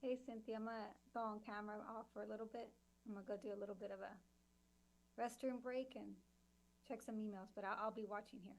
Hey, Cynthia, I'm going to go on camera off for a little bit. I'm going to go do a little bit of a restroom break and check some emails, but I'll be watching here.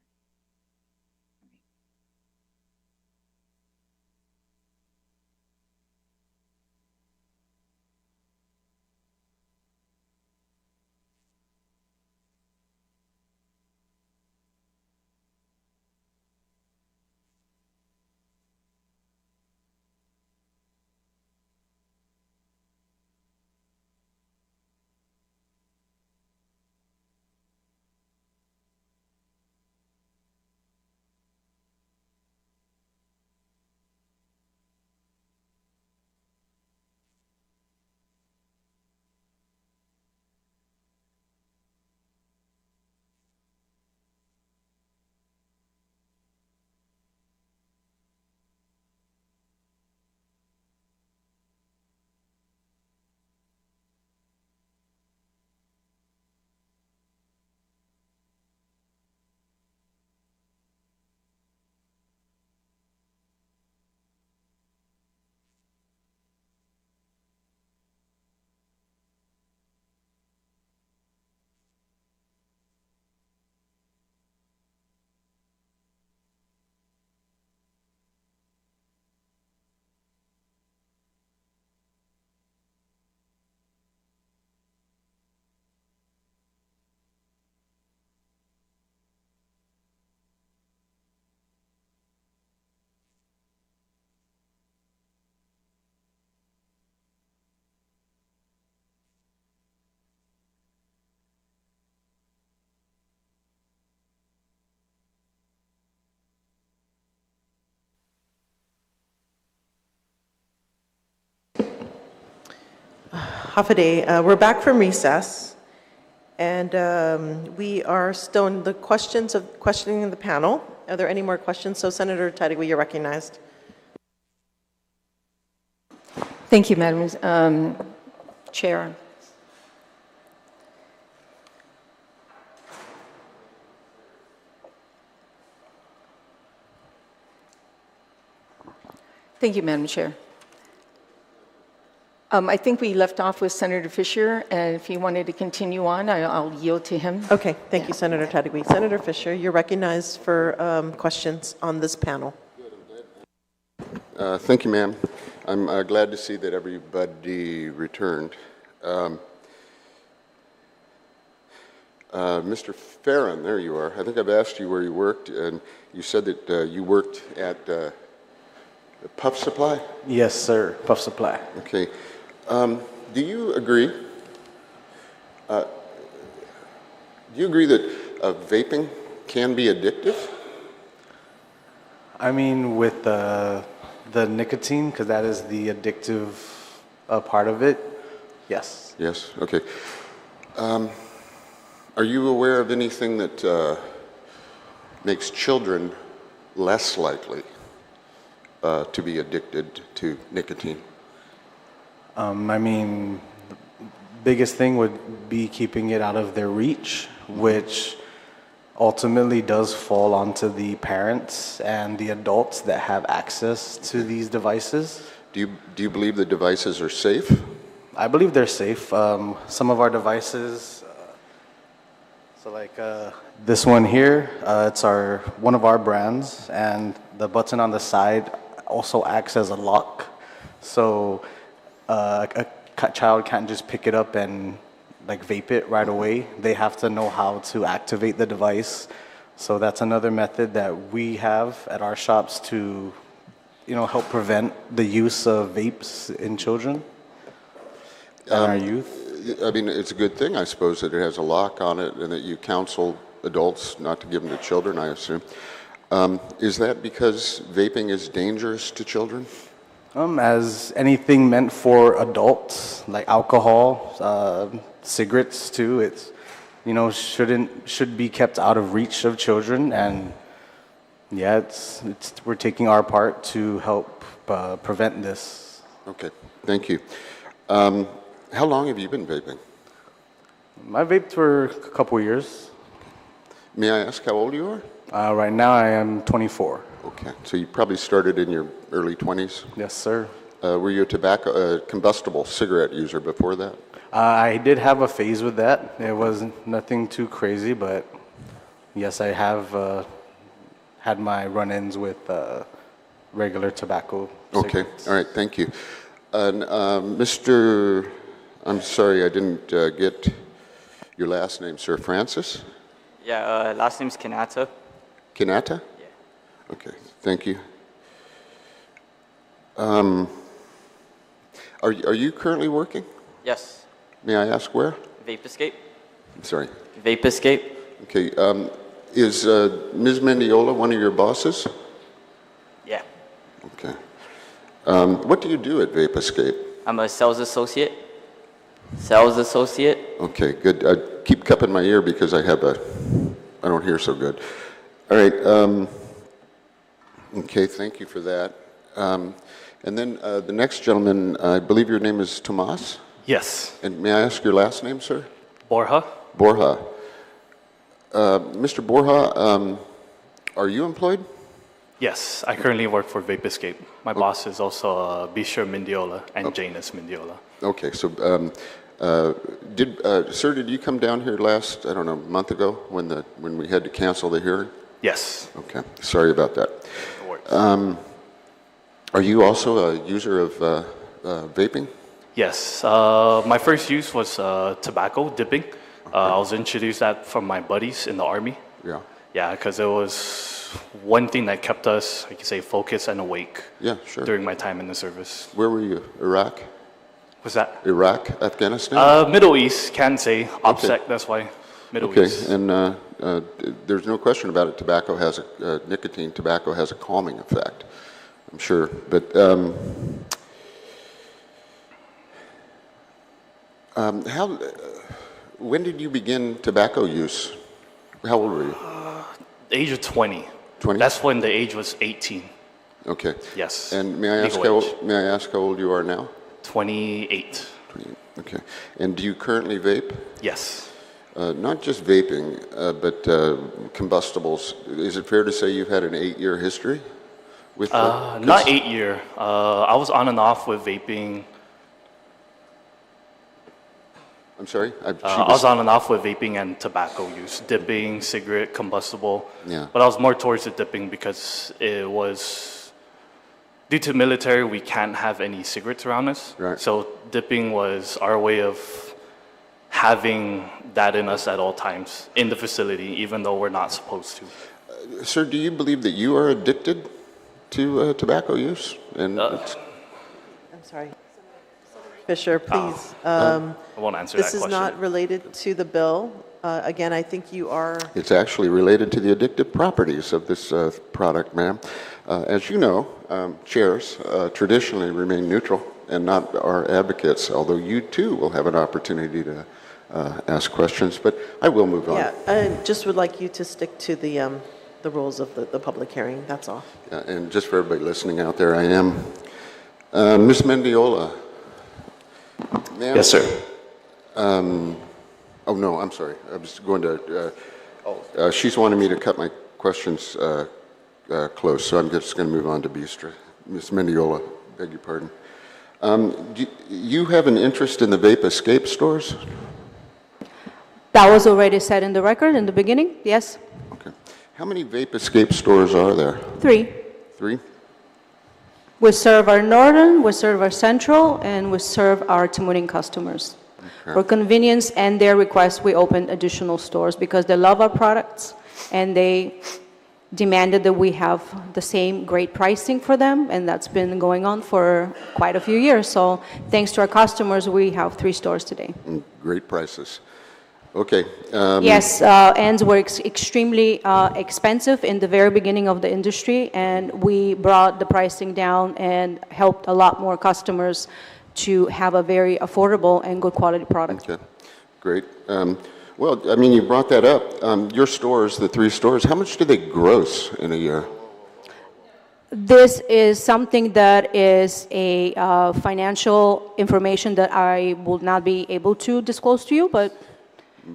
All right. Half a day. We're back from recess, and we are still in the questioning the panel. Are there any more questions? So, Senator Tadigui, you're recognized. Thank you, Madam Chair. Thank you, Madam Chair. I think we left off with Senator Fisher, and if he wanted to continue on, I'll yield to him. Okay, thank you, Senator Tadigui. Senator Fisher, you're recognized for questions on this panel. Thank you, ma'am. I'm glad to see that everybody returned. Mr. Farron, there you are. I think I've asked you where you worked, and you said that you worked at the Puff Supply? Yes, sir. Puff Supply. Okay. Do you agree? Do you agree that vaping can be addictive? I mean, with the nicotine, because that is the addictive part of it. Yes. Yes. Okay. Are you aware of anything that makes children less likely to be addicted to nicotine? I mean, the biggest thing would be keeping it out of their reach, which ultimately does fall onto the parents and the adults that have access to these devices. Do you believe the devices are safe? I believe they're safe. Some of our devices, so like this one here, it's one of our brands, and the button on the side also acts as a lock. So a child can't just pick it up and like vape it right away. They have to know how to activate the device. So that's another method that we have at our shops to, help prevent the use of vapes in children and our youth. I mean, it's a good thing, I suppose, that it has a lock on it and that you counsel adults not to give them to children, I assume. Is that because vaping is dangerous to children? As anything meant for adults, like alcohol, cigarettes too, it's, should be kept out of reach of children. And yeah, we're taking our part to help prevent this. Okay, thank you. How long have you been vaping? I vaped for a couple years. May I ask how old you are? Right now I am 24. Okay, so you probably started in your early 20s? Yes, sir. Were you a combustible cigarette user before that? I did have a phase with that. It was nothing too crazy, but yes, I have had my run-ins with regular tobacco Okay, cigarettes. all right, thank you. And I'm sorry, I didn't get your last name, sir. Francis? Yeah, last name's Kanata. Kinata? Yeah. Okay, thank you. Are you currently working? Yes. May I ask where? Vape Escape. I'm sorry. Vape Escape. Okay, is Ms. Mendiola one of your bosses? Yeah. Okay. What do you do at Vape Escape? I'm a sales associate. Sales associate. Okay, good. Keep cupping my ear because I don't hear so good. All right. Okay, thank you for that. And then the next gentleman, I believe your name is Tomas? Yes, And may I ask your last name, sir? Borja. Borja. Mr. Borja, are you employed? Yes, I currently work for Vape Escape. My boss is also Bishar Mendiola and Janus Mendiola. Okay, so sir, did you come down here last, I don't know, month ago when we had to cancel the hearing? Yes, Okay, sorry about that. no worries. Are you also a user of vaping? Yes, my first use was tobacco dipping. I was introduced that from my buddies in the Army. Yeah. Yeah, because it was one thing that kept us, I could say, focused and awake Yeah, sure. during my time in the service. Where were you? Iraq? Was that? Iraq? Afghanistan? Middle East, can say. OPSEC, that's why. Middle Okay, East. and there's no question about it. Nicotine tobacco has a calming effect, I'm sure. But when did you begin tobacco use? How old were you? The age of 20. 20? That's when the age was 18. Okay. Yes. And may I ask Legal age. may I ask how old you are now? 28. 28. Okay. And do you currently vape? Yes. Not just vaping, but combustibles. Is it fair to say you've had an 8-year history with? Not 8 year. I was on and off with vaping. I'm sorry. I was on and off with vaping and tobacco use, dipping, cigarette, combustible. Yeah. But I was more towards the dipping because it was due to military. We can't have any cigarettes around us. Right. So dipping was our way of having that in us at all times in the facility, even though we're not supposed to. Sir, do you believe that you are addicted to tobacco use? And I'm sorry. Fisher, please. I won't answer that This question. is not related to the bill. Again, I think you are, it's actually related to the addictive properties of this product, ma'am. As you know, chairs traditionally remain neutral and not our advocates, although you too will have an opportunity to ask questions, but I will move on. yeah, I just would like you to stick to the rules of the public hearing, that's all. And just for everybody listening out there, I am. Ms. Mendiola. Ma'am? Yes, sir. Oh, no, I'm sorry. I was going to, she's wanted me to cut my questions close, so I'm just going to move on to Bistra. Ms. Mendiola, beg your pardon. Do you have an interest in the Vape Escape stores? That was already said in the record in the beginning, yes. Okay. How many Vape Escape stores are there? 3. 3? We serve our northern, we serve our central, and we serve our Timunin customers. Okay. For convenience and their request, we opened additional stores because they love our products and they demanded that we have the same great pricing for them, and that's been going on for quite a few years. So thanks to our customers, we have 3 stores today. Great prices. Okay. Yes, ends were extremely expensive in the very beginning of the industry, and we brought the pricing down and helped a lot more customers to have a very affordable and good quality product. Okay, great. Well, I mean, you brought that up. Your stores, the 3 stores, how much do they gross in a year? This is something that is a financial information that I will not be able to disclose to you, but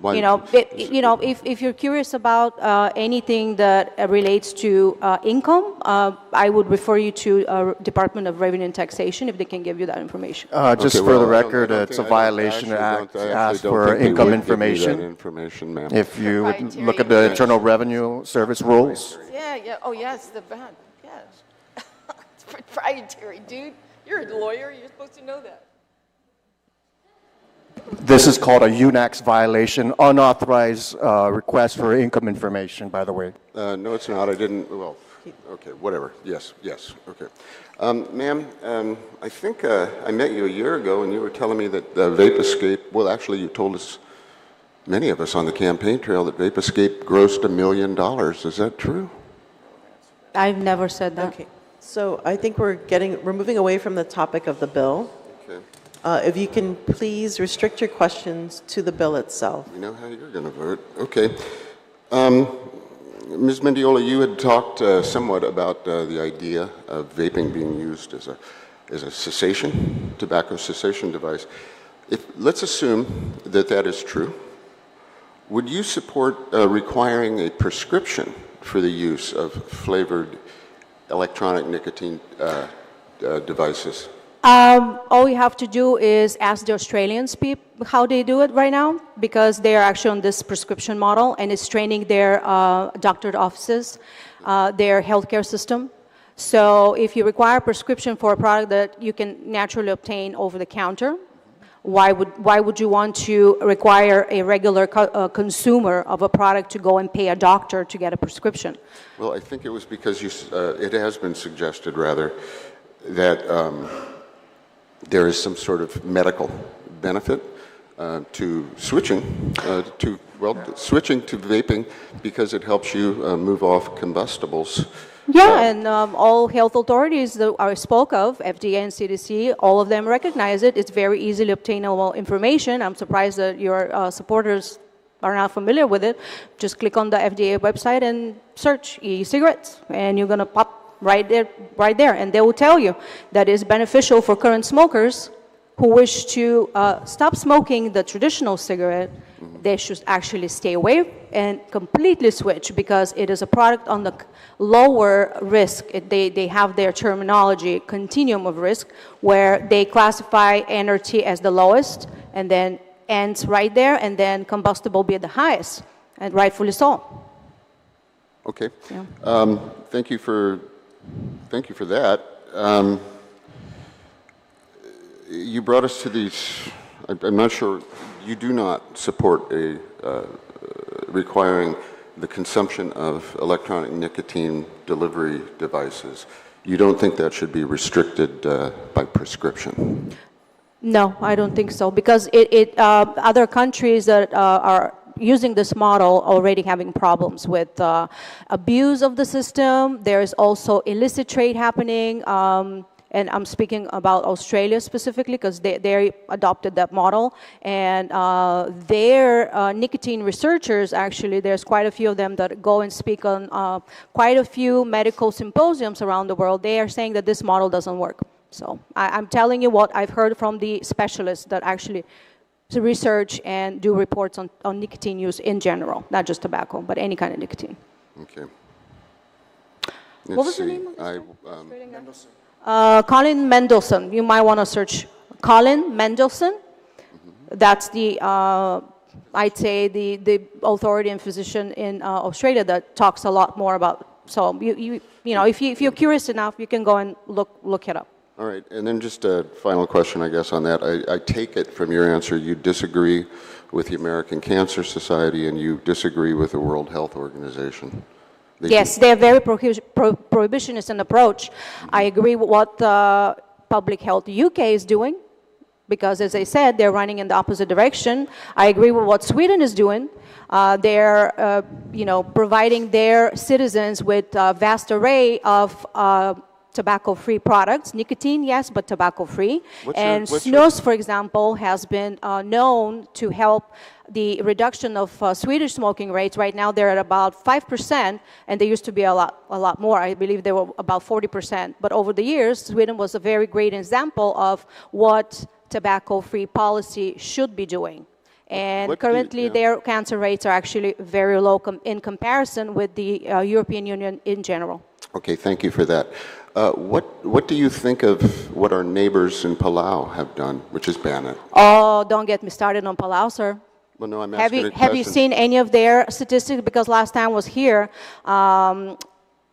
Why- If you're curious about anything that relates to income, I would refer you to Department of Revenue and Taxation if they can give you that information. Just Okay, for the well, I don't- record, I don't it's a think- I don't- violation I to actually ask don't for think they income would give you that information. information, ma'am. If you would look at the Internal Revenue Service rules. Yeah. Oh, yes, the bad. Yes. It's proprietary, dude. You're a lawyer. You're supposed to know that. This is called a UNAX violation, unauthorized request for income information, by the way. No, it's not. I didn't, well, okay, whatever. Yes, okay. Ma'am, I think I met you a year ago and you were telling me that Vape Escape, well, actually you told us, many of us on the campaign trail, that Vape Escape grossed $1 million. Is that true? I've never said that. Okay, so I think we're moving away from the topic of the bill. Okay. If you can please restrict your questions to the bill itself. We know how you're going to vote. Okay. Ms. Mendiola, you had talked somewhat about the idea of vaping being used as a cessation, tobacco cessation device. Let's assume that that is true. Would you support requiring a prescription for the use of flavored electronic nicotine devices? All you have to do is ask the Australians how they do it right now, because they are actually on this prescription model, and it's training their doctorate offices, their healthcare system. So if you require a prescription for a product that you can naturally obtain over the counter, why would you want to require a regular consumer of a product to go and pay a doctor to get a prescription? Well, I think it was because it has been suggested, rather, that there is some sort of medical benefit to switching to vaping because it helps you move off combustibles. Yeah, and all health authorities that I spoke of, FDA and CDC, all of them recognize it. It's very easily obtainable information. I'm surprised that your supporters are not familiar with it. Just click on the FDA website and search e-cigarettes, and you're going to pop right there, and they will tell you that it's beneficial for current smokers who wish to stop smoking the traditional cigarette. They should actually stay away and completely switch, because it is a product on the lower risk. They have their terminology, continuum of risk, where they classify NRT as the lowest, and then ends right there, and then combustible be the highest, and rightfully so. Okay. Yeah. Thank you for that. You brought us to these. I'm not sure. You do not support requiring the consumption of electronic nicotine delivery devices. You don't think that should be restricted by prescription? No, I don't think so, because other countries that are using this model already having problems with abuse of the system. There is also illicit trade happening. And I'm speaking about Australia specifically, because they adopted that model. And their nicotine researchers, actually, there's quite a few of them that go and speak on quite a few medical symposiums around the world. They are saying that this model doesn't work. So I'm telling you what I've heard from the specialists that actually research and do reports on nicotine use in general, not just tobacco, but any kind of nicotine. Okay. What was the name of this guy? Colin Mendelsohn. You might want to search Colin Mendelsohn. That's the, I'd say, the authority and physician in Australia that talks a lot more about. So you know, if you're curious enough, you can go and look it up. All right, and then just a final question, I guess, on that. I take it from your answer you disagree with the American Cancer Society and you disagree with the World Health Organization. Yes, they're very prohibitionist in approach. I agree with what Public Health UK is doing, because, as I said, they're running in the opposite direction. I agree with what Sweden is doing. They're, providing their citizens with a vast array of tobacco-free products. Nicotine, yes, but tobacco-free. And snus, for example, has been known to help the reduction of Swedish smoking rates. Right now, they're at about 5%, and they used to be a lot more. I believe they were about 40%. But over the years, Sweden was a very great example of what tobacco-free policy should be doing. And What do you- currently, yeah. their cancer rates are actually very low in comparison with the European Union in general. Okay, thank you for that. What do you think of what our neighbors in Palau have done, which is ban it? Oh, don't get me started on Palau, sir. Well, no, I'm Have asking you, a have you question. seen any of their statistics? Because last time I was here,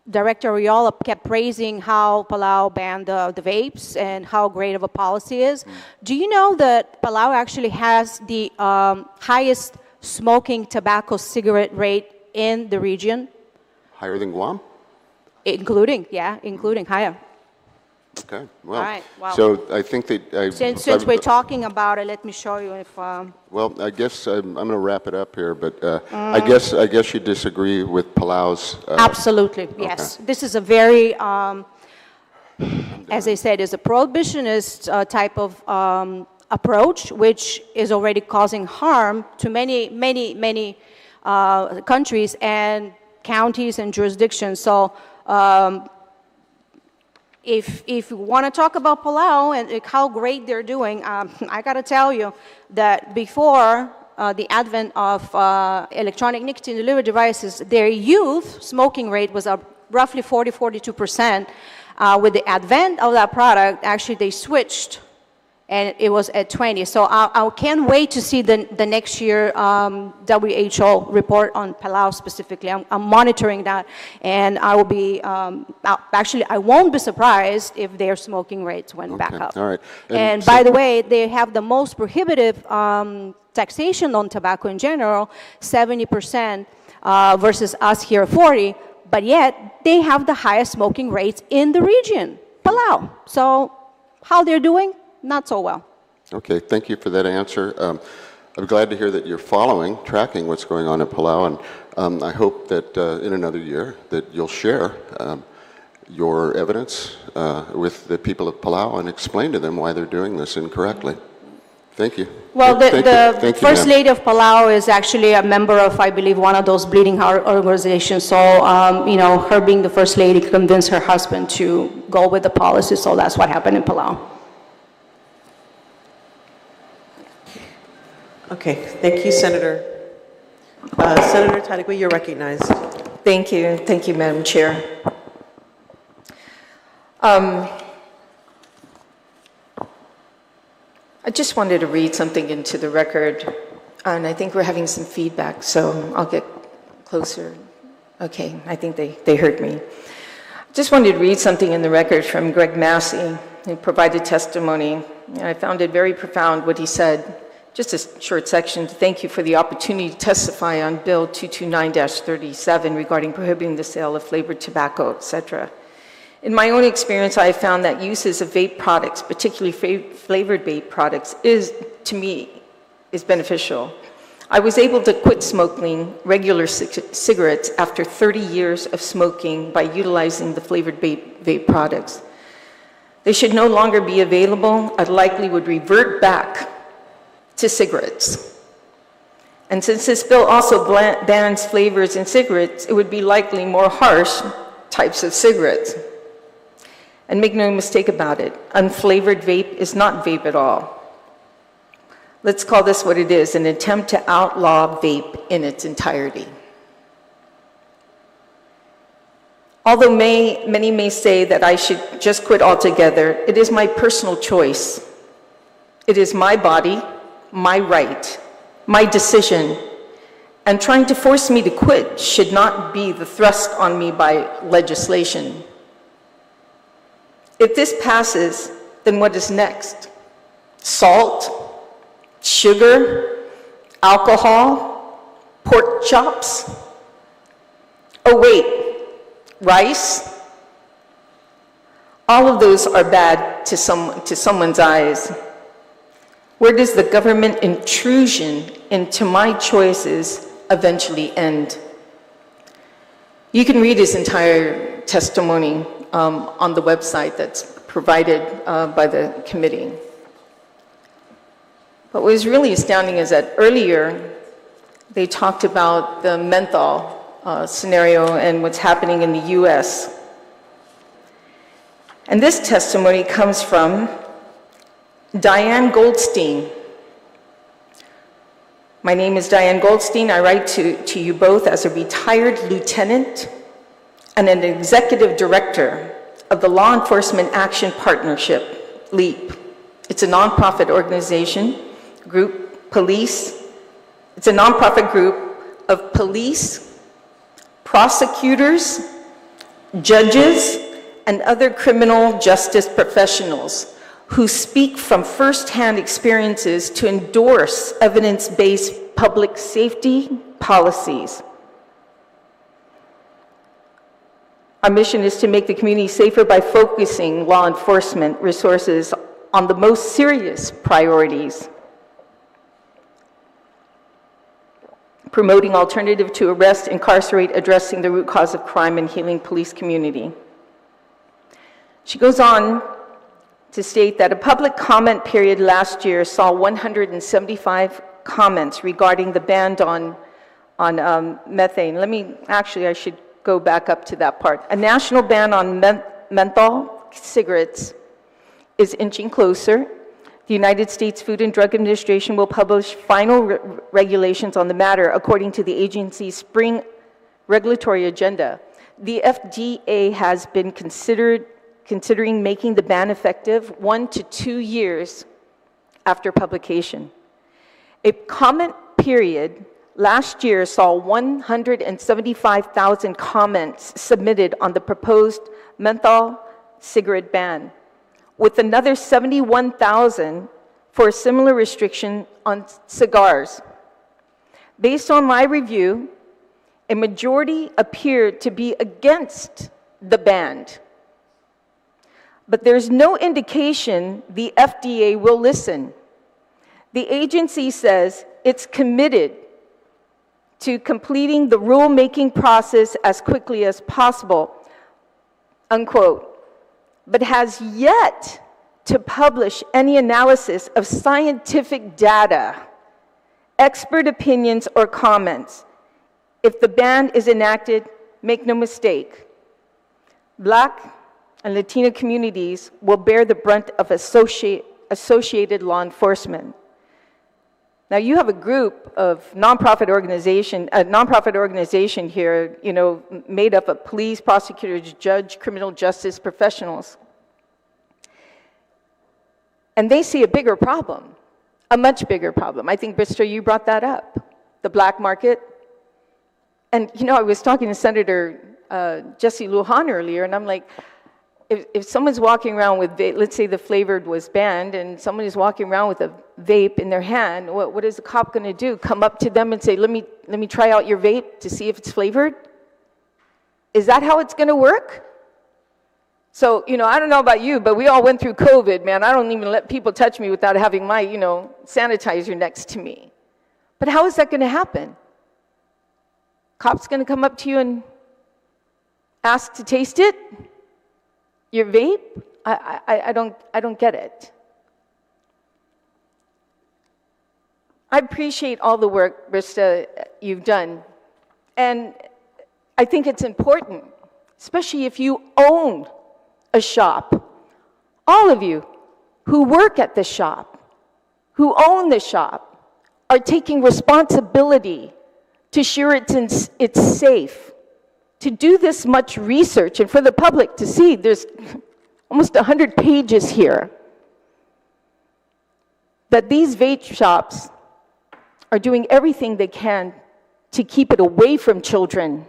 Director Riola kept praising how Palau banned the vapes and how great of a policy is. Do you know that Palau actually has the highest smoking tobacco cigarette rate in the region? Higher than Guam? Including higher. Okay, well, All right, well, so I think that Since we're talking about it, let me show you if, well, I guess I'm going to wrap it up here, but I guess you disagree with Palau's. absolutely, yes. This is a very, as I said, is a prohibitionist type of approach, which is already causing harm to many countries and counties and jurisdictions. So if you want to talk about Palau and how great they're doing, I got to tell you that before the advent of electronic nicotine delivery devices, their youth smoking rate was roughly 40-42%. With the advent of that product, actually they switched, and it was at 20. So I can't wait to see the next year WHO report on Palau specifically. I'm monitoring that, and I will be, actually, I won't be surprised if their smoking rates went back up. All right. And so- by the way, they have the most prohibitive taxation on tobacco in general, 70% versus us here 40, but yet they have the highest smoking rates in the region, Palau. So how they're doing? Not so well. Okay, thank you for that answer. I'm glad to hear that you're tracking what's going on in Palau, and I hope that in another year that you'll share your evidence with the people of Palau and explain to them why they're doing this incorrectly. Thank you. Well, Thank you. the Thank you, First ma'am. Lady of Palau is actually a member of, I believe, one of those bleeding heart organizations. So, you know, her being the First Lady convinced her husband to go with the policy. So that's what happened in Palau. Okay, thank you, Senator. Senator Tadigui, you're recognized. Thank you, Madam Chair. I just wanted to read something into the record, and I think we're having some feedback, so I'll get closer. Okay, I think they heard me. Just wanted to read something in the record from Greg Massey, who provided testimony, and I found it very profound what he said. Just a short section. Thank you for the opportunity to testify on Bill 229-37 regarding prohibiting the sale of flavored tobacco, etc. In my own experience, I have found that uses of vape products, particularly flavored vape products, to me, is beneficial. I was able to quit smoking regular cigarettes after 30 years of smoking by utilizing the flavored vape products. They should no longer be available. I likely would revert back to cigarettes. And since this bill also bans flavors in cigarettes, it would be likely more harsh types of cigarettes. And make no mistake about it, unflavored vape is not vape at all. Let's call this what it is, an attempt to outlaw vape in its entirety. Although many may say that I should just quit altogether, it is my personal choice. It is my body, my right, my decision, and trying to force me to quit should not be the thrust on me by legislation. If this passes, then what is next? Salt, sugar, alcohol, pork chops? Oh wait, rice? All of those are bad to someone's eyes. Where does the government intrusion into my choices eventually end? You can read his entire testimony on the website that's provided by the committee. But what was really astounding is that earlier they talked about the menthol scenario and what's happening in the US. And this testimony comes from Diane Goldstein, My name is Diane Goldstein. I write to you both as a retired lieutenant and an executive director of the Law Enforcement Action Partnership, LEAP. It's a nonprofit organization, it's a nonprofit group of police, prosecutors, judges, and other criminal justice professionals who speak from firsthand experiences to endorse evidence-based public safety policies. Our mission is to make the community safer by focusing law enforcement resources on the most serious priorities, promoting alternative to arrest, incarcerate, addressing the root cause of crime, and healing police community. She goes on to state that a public comment period last year saw 175 comments regarding the ban on methane. I should go back up to that part. A national ban on menthol cigarettes is inching closer. The United States Food and Drug Administration will publish final regulations on the matter according to the agency's spring regulatory agenda. The FDA has been considering making the ban effective 1 to 2 years after publication. A comment period last year saw 175,000 comments submitted on the proposed menthol cigarette ban, with another 71,000 for a similar restriction on cigars. Based on my review, a majority appeared to be against the ban. But there's no indication the FDA will listen. The agency says it's committed to completing the rulemaking process as quickly as possible, unquote, but has yet to publish any analysis of scientific data, expert opinions, or comments. If the ban is enacted, make no mistake, Black and Latino communities will bear the brunt of associated law enforcement. Now, you have a group of a nonprofit organization here, made up of police, prosecutors, judge, criminal justice professionals. And they see a bigger problem, a much bigger problem. I think, Bristol, you brought that up, the black market. And, I was talking to Senator Jesse Lujan earlier, and I'm like, if someone's walking around with, let's say the flavored was banned, and someone is walking around with a vape in their hand, what is the cop going to do? Come up to them and say, let me try out your vape to see if it's flavored? Is that how it's going to work? So, I don't know about you, but we all went through COVID, man. I don't even let people touch me without having my, sanitizer next to me. But how is that going to happen? Cop's going to come up to you and ask to taste it? Your vape? I don't get it. I appreciate all the work, Brista, you've done. And I think it's important, especially if you own a shop. All of you who work at the shop, who own the shop, are taking responsibility to ensure it's safe, to do this much research, and for the public to see. There's almost 100 pages here that these vape shops are doing everything they can to keep it away from children.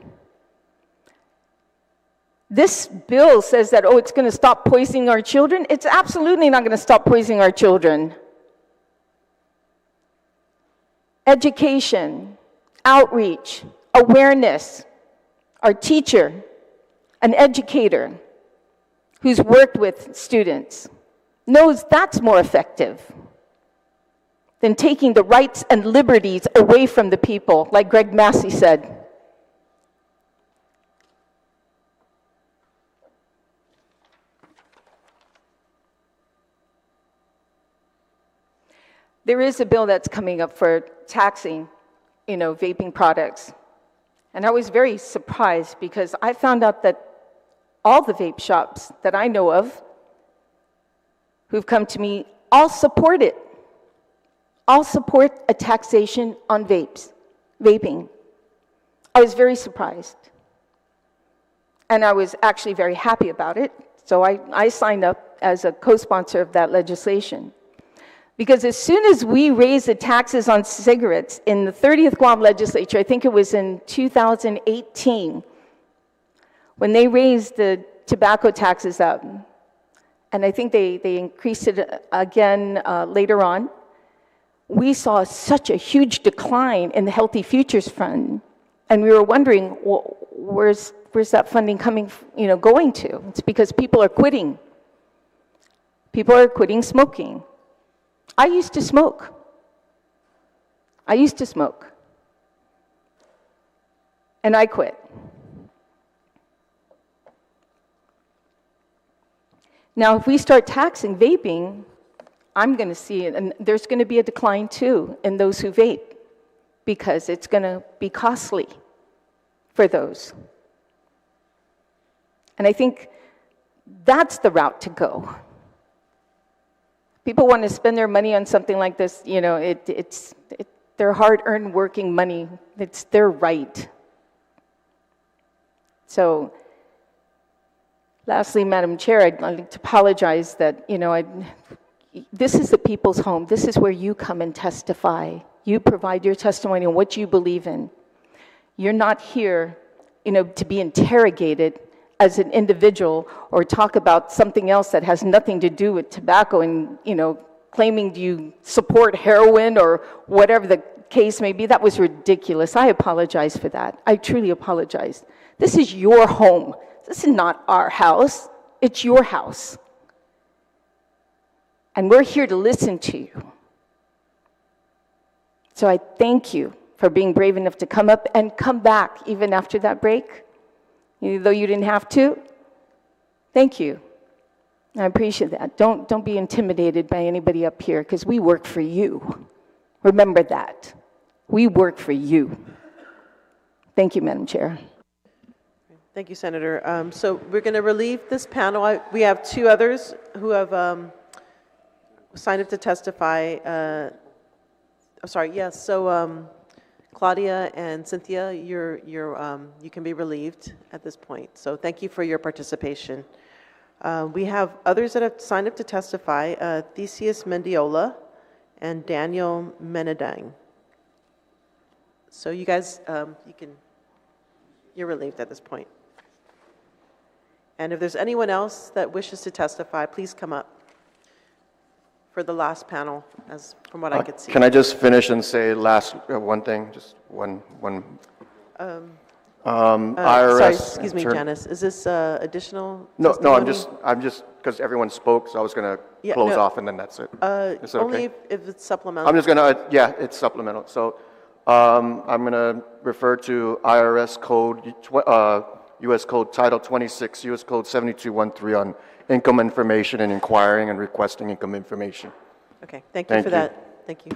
This bill says that, it's going to stop poisoning our children. It's absolutely not going to stop poisoning our children. Education, outreach, awareness. Our teacher, an educator who's worked with students, knows that's more effective than taking the rights and liberties away from the people, like Greg Massey said. There is a bill that's coming up for taxing, vaping products. And I was very surprised because I found out that all the vape shops that I know of who've come to me all support it. I'll support a taxation on vaping. I was very surprised. And I was actually very happy about it. So I signed up as a co-sponsor of that legislation. Because as soon as we raised the taxes on cigarettes in the 30th Guam legislature, I think it was in 2018, when they raised the tobacco taxes up, and I think they increased it again later on, we saw such a huge decline in the Healthy Futures Fund. And we were wondering, well, where's that funding coming, going to? It's because people are quitting. People are quitting smoking. I used to smoke. And I quit. Now, if we start taxing vaping, I'm going to see it, and there's going to be a decline too in those who vape, because it's going to be costly for those. And I think that's the route to go. People want to spend their money on something like this, it's their hard-earned working money. It's their right. So, lastly, Madam Chair, I'd like to apologize that, this is the people's home. This is where you come and testify. You provide your testimony on what you believe in. You're not here, to be interrogated as an individual or talk about something else that has nothing to do with tobacco and, claiming you support heroin or whatever the case may be. That was ridiculous. I apologize for that. I truly apologize. This is your home. This is not our house. It's your house. And we're here to listen to you. So I thank you for being brave enough to come up and come back even after that break, even though you didn't have to. Thank you. I appreciate that. Don't be intimidated by anybody up here, because we work for you. Remember that. We work for you. Thank you, Madam Chair. Thank you, Senator. So we're going to relieve this panel. We have two others who have signed up to testify. Yes. So Claudia and Cynthia, you can be relieved at this point. So thank you for your participation. We have others that have signed up to testify: Theseus Mendiola and Daniel Menedang. So you guys, you're relieved at this point. And if there's anyone else that wishes to testify, please come up for the last panel, as from what I could see. Can I just finish and say one thing? Just one. IRS. Sorry, excuse me, Janice. Is this additional? No, testimony? I'm just because everyone spoke, so I was going to close off, and then that's it. Is that only okay? if it's supplemental. I'm just going to, it's supplemental. So I'm going to refer to IRS code, U.S. Code Title 26, U.S. Code 7213 on income information and inquiring and requesting income information. Okay, thank you for that. Thank you.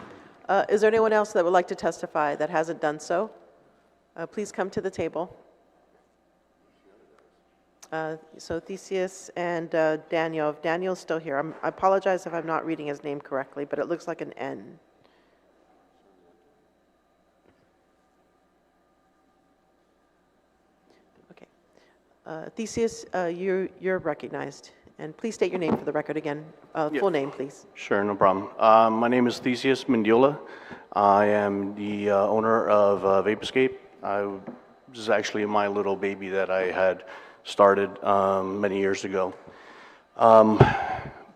Is there anyone else that would like to testify that hasn't done so? Please come to the table. So Theseus and Daniel. If Daniel's still here, I apologize if I'm not reading his name correctly, but it looks like an N. Theseus, you're recognized. And please state your name for the record again. Full name, please. Sure, no problem. My name is Theseus Mendiola. I am the owner of Vape Escape. This is actually my little baby that I had started many years ago.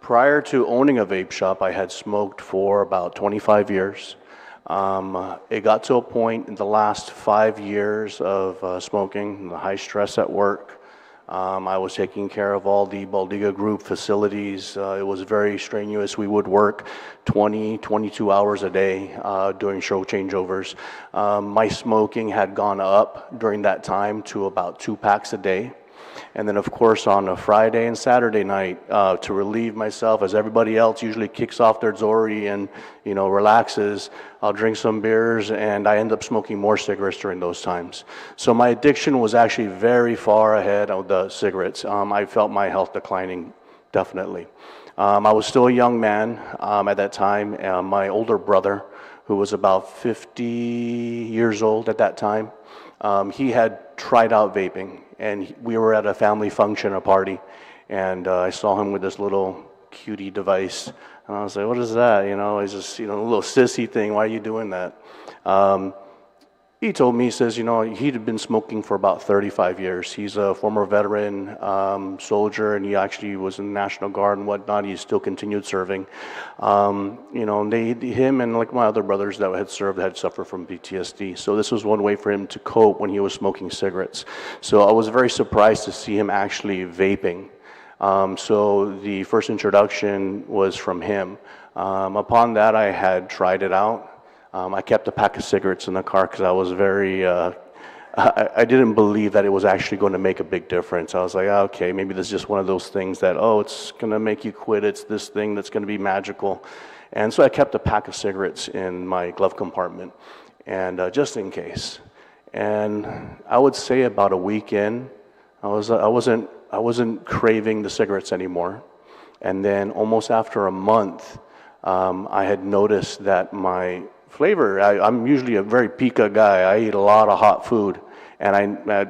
Prior to owning a vape shop, I had smoked for about 25 years. It got to a point in the last 5 years of smoking, the high stress at work. I was taking care of all the Baldiga Group facilities. It was very strenuous. We would work 22 hours a day doing show changeovers. My smoking had gone up during that time to about 2 packs a day. And then, of course, on a Friday and Saturday night, to relieve myself, as everybody else usually kicks off their Zori and, relaxes, I'll drink some beers, and I end up smoking more cigarettes during those times. So my addiction was actually very far ahead of the cigarettes. I felt my health declining, definitely. I was still a young man at that time. My older brother, who was about 50 years old at that time, he had tried out vaping, and we were at a family function, a party, and I saw him with this little cutie device, and I was like, what is that? You know, it's just, you know, a little sissy thing. Why are you doing that? He told me, he says, you know, he'd been smoking for about 35 years. He's a former veteran soldier, and he actually was in the National Guard and whatnot. He still continued serving. You know, and him and like my other brothers that had served had suffered from PTSD. So this was one way for him to cope when he was smoking cigarettes. So I was very surprised to see him actually vaping. So the first introduction was from him. Upon that, I had tried it out. I kept a pack of cigarettes in the car because I was very, I didn't believe that it was actually going to make a big difference. I was like, oh, okay, maybe this is just one of those things that, oh, it's going to make you quit. It's this thing that's going to be magical. And so I kept a pack of cigarettes in my glove compartment, and just in case. And I would say about a week in, I wasn't craving the cigarettes anymore. And then almost after a month, I had noticed that my flavor, I'm usually a very pica guy. I eat a lot of hot food, and I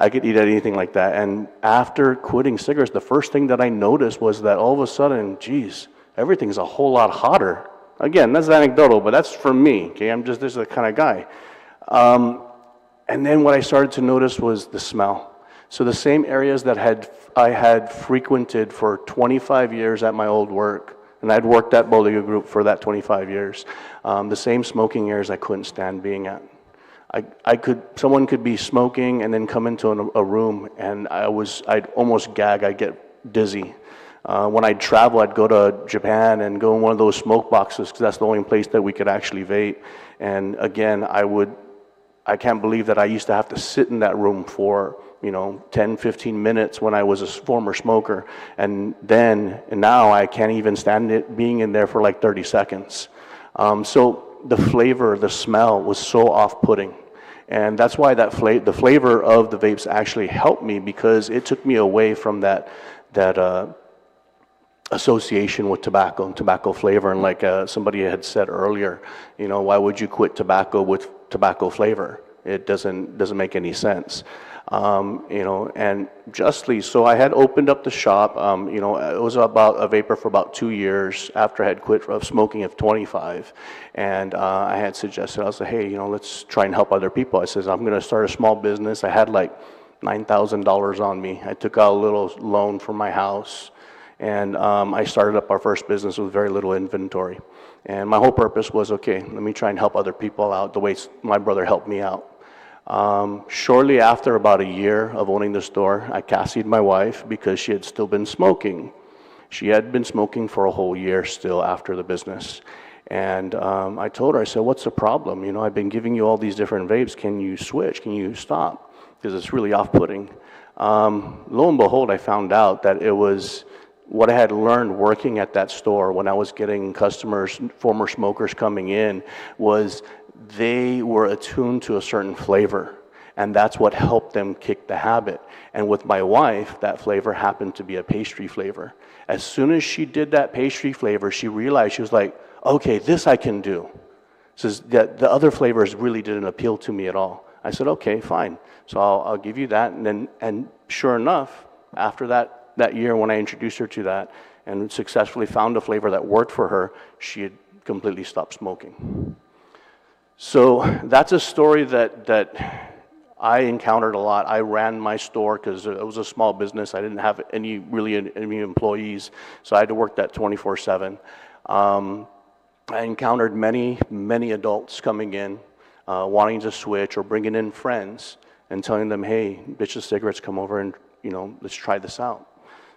could eat anything like that. And after quitting cigarettes, the first thing that I noticed was that all of a sudden, geez, everything's a whole lot hotter. Again, that's anecdotal, but that's for me. Okay, this is the kind of guy. And then what I started to notice was the smell. So the same areas that I had frequented for 25 years at my old work, and I'd worked at Bodega Group for that 25 years. The same smoking areas I couldn't stand being at. Someone could be smoking and then come into a room, and I'd almost gag. I'd get dizzy. When I'd travel, I'd go to Japan and go in one of those smoke boxes because that's the only place that we could actually vape. And again, I can't believe that I used to have to sit in that room for 10, 15 minutes when I was a former smoker. And now I can't even stand it being in there for like 30 seconds. So the flavor, the smell was so off-putting. And that's why the flavor of the vapes actually helped me, because it took me away from that association with tobacco and tobacco flavor. And like somebody had said earlier, why would you quit tobacco with tobacco flavor? It doesn't make any sense. And justly, so I had opened up the shop. It was about a vapor for about 2 years after I had quit smoking at 25. And I had suggested, I was like, hey, let's try and help other people. I says, I'm going to start a small business. I had like $9,000 on me. I took out a little loan from my house, and I started up our first business with very little inventory. And my whole purpose was, okay, let me try and help other people out the way my brother helped me out. Shortly after about a year of owning the store, I cassied my wife because she had still been smoking. She had been smoking for a whole year still after the business. And I told her, I said, what's the problem? I've been giving you all these different vapes. Can you switch? Can you stop? Because it's really off-putting. Lo and behold, I found out that it was what I had learned working at that store when I was getting customers, former smokers coming in, was they were attuned to a certain flavor, and that's what helped them kick the habit. And with my wife, that flavor happened to be a pastry flavor. As soon as she did that pastry flavor, she realized, she was like, okay, this I can do. Says that the other flavors really didn't appeal to me at all. I said, okay, fine. So I'll give you that. And sure enough, after that year when I introduced her to that and successfully found a flavor that worked for her, she had completely stopped smoking. So that's a story that I encountered a lot. I ran my store because it was a small business. I didn't have any employees, so I had to work that 24/7. I encountered many adults coming in, wanting to switch or bringing in friends and telling them, hey, bitch of cigarettes, come over and let's try this out.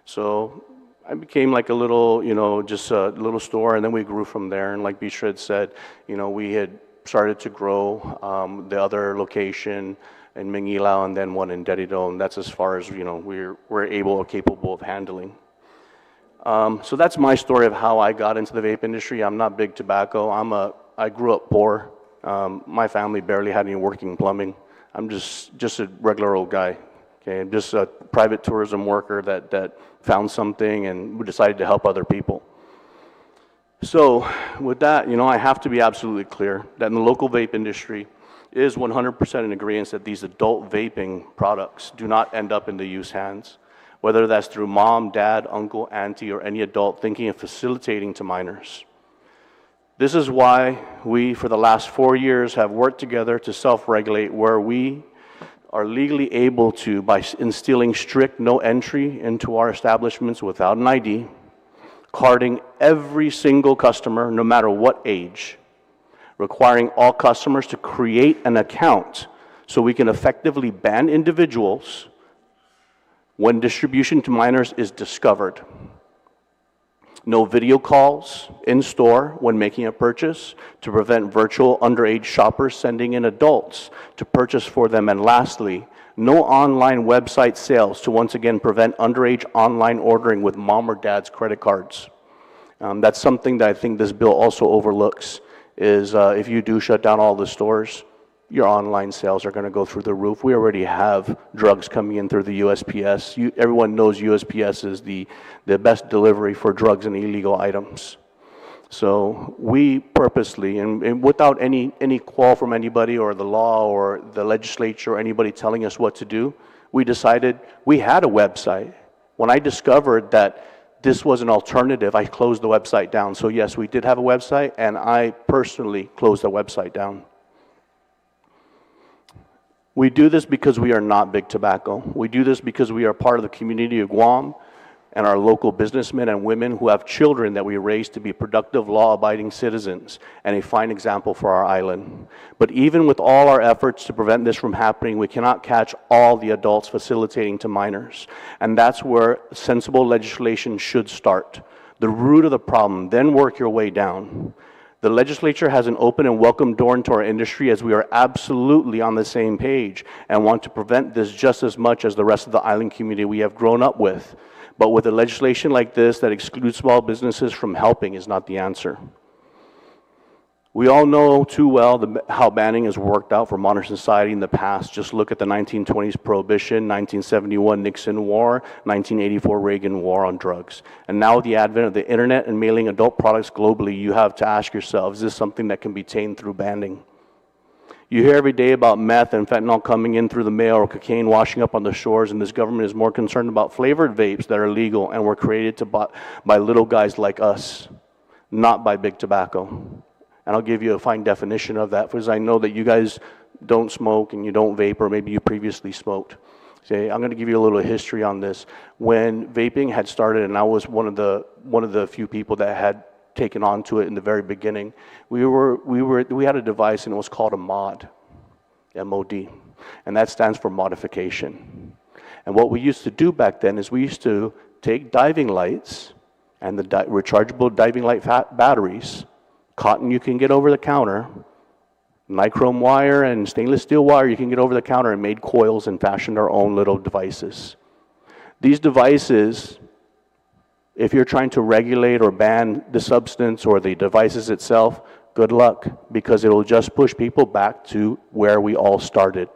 So I became like a little, just a little store, and then we grew from there. And like Bisha had said, we had started to grow the other location in Mingilao and then one in Derrida, and that's as far as we're able or capable of handling. So that's my story of how I got into the vape industry. I'm not big tobacco. I grew up poor. My family barely had any working plumbing. I'm just a regular old guy. Okay, I'm just a private tourism worker that found something and decided to help other people. So with that, I have to be absolutely clear that in the local vape industry is 100% in agreement that these adult vaping products do not end up in the youth's hands, whether that's through mom, dad, uncle, auntie, or any adult thinking of facilitating to minors. This is why we, for the last 4 years, have worked together to self-regulate where we are legally able to, by instilling strict no entry into our establishments without an ID, carding every single customer, no matter what age, requiring all customers to create an account so we can effectively ban individuals when distribution to minors is discovered. No video calls in store when making a purchase to prevent virtual underage shoppers sending in adults to purchase for them. And lastly, no online website sales to once again prevent underage online ordering with mom or dad's credit cards. That's something that I think this bill also overlooks, is if you do shut down all the stores, your online sales are going to go through the roof. We already have drugs coming in through the USPS. Everyone knows USPS is the best delivery for drugs and illegal items. So we purposely, and without any call from anybody or the law or the legislature or anybody telling us what to do, we decided we had a website. When I discovered that this was an alternative, I closed the website down. So yes, we did have a website, and I personally closed the website down. We do this because we are not big tobacco. We do this because we are part of the community of Guam and our local businessmen and women who have children that we raise to be productive, law-abiding citizens and a fine example for our island. But even with all our efforts to prevent this from happening, we cannot catch all the adults facilitating to minors. And that's where sensible legislation should start. The root of the problem, then work your way down. The legislature has an open and welcome door into our industry, as we are absolutely on the same page and want to prevent this just as much as the rest of the island community we have grown up with. But with a legislation like this that excludes small businesses from helping is not the answer. We all know too well how banning has worked out for modern society in the past. Just look at the 1920s Prohibition, 1971 Nixon War, 1984 Reagan War on drugs. And now with the advent of the internet and mailing adult products globally, you have to ask yourself, is this something that can be tamed through banning? You hear every day about meth and fentanyl coming in through the mail or cocaine washing up on the shores, and this government is more concerned about flavored vapes that are legal and were created by little guys like us, not by big tobacco. And I'll give you a fine definition of that, because I know that you guys don't smoke and you don't vape, or maybe you previously smoked. Okay, I'm going to give you a little history on this. When vaping had started, and I was one of the few people that had taken on to it in the very beginning, we had a device, and it was called a mod, M-O-D, and that stands for modification. And what we used to do back then is we used to take diving lights and the rechargeable diving light batteries, cotton you can get over the counter, nichrome wire and stainless steel wire you can get over the counter, and made coils and fashioned our own little devices. These devices, if you're trying to regulate or ban the substance or the devices itself, good luck, because it will just push people back to where we all started.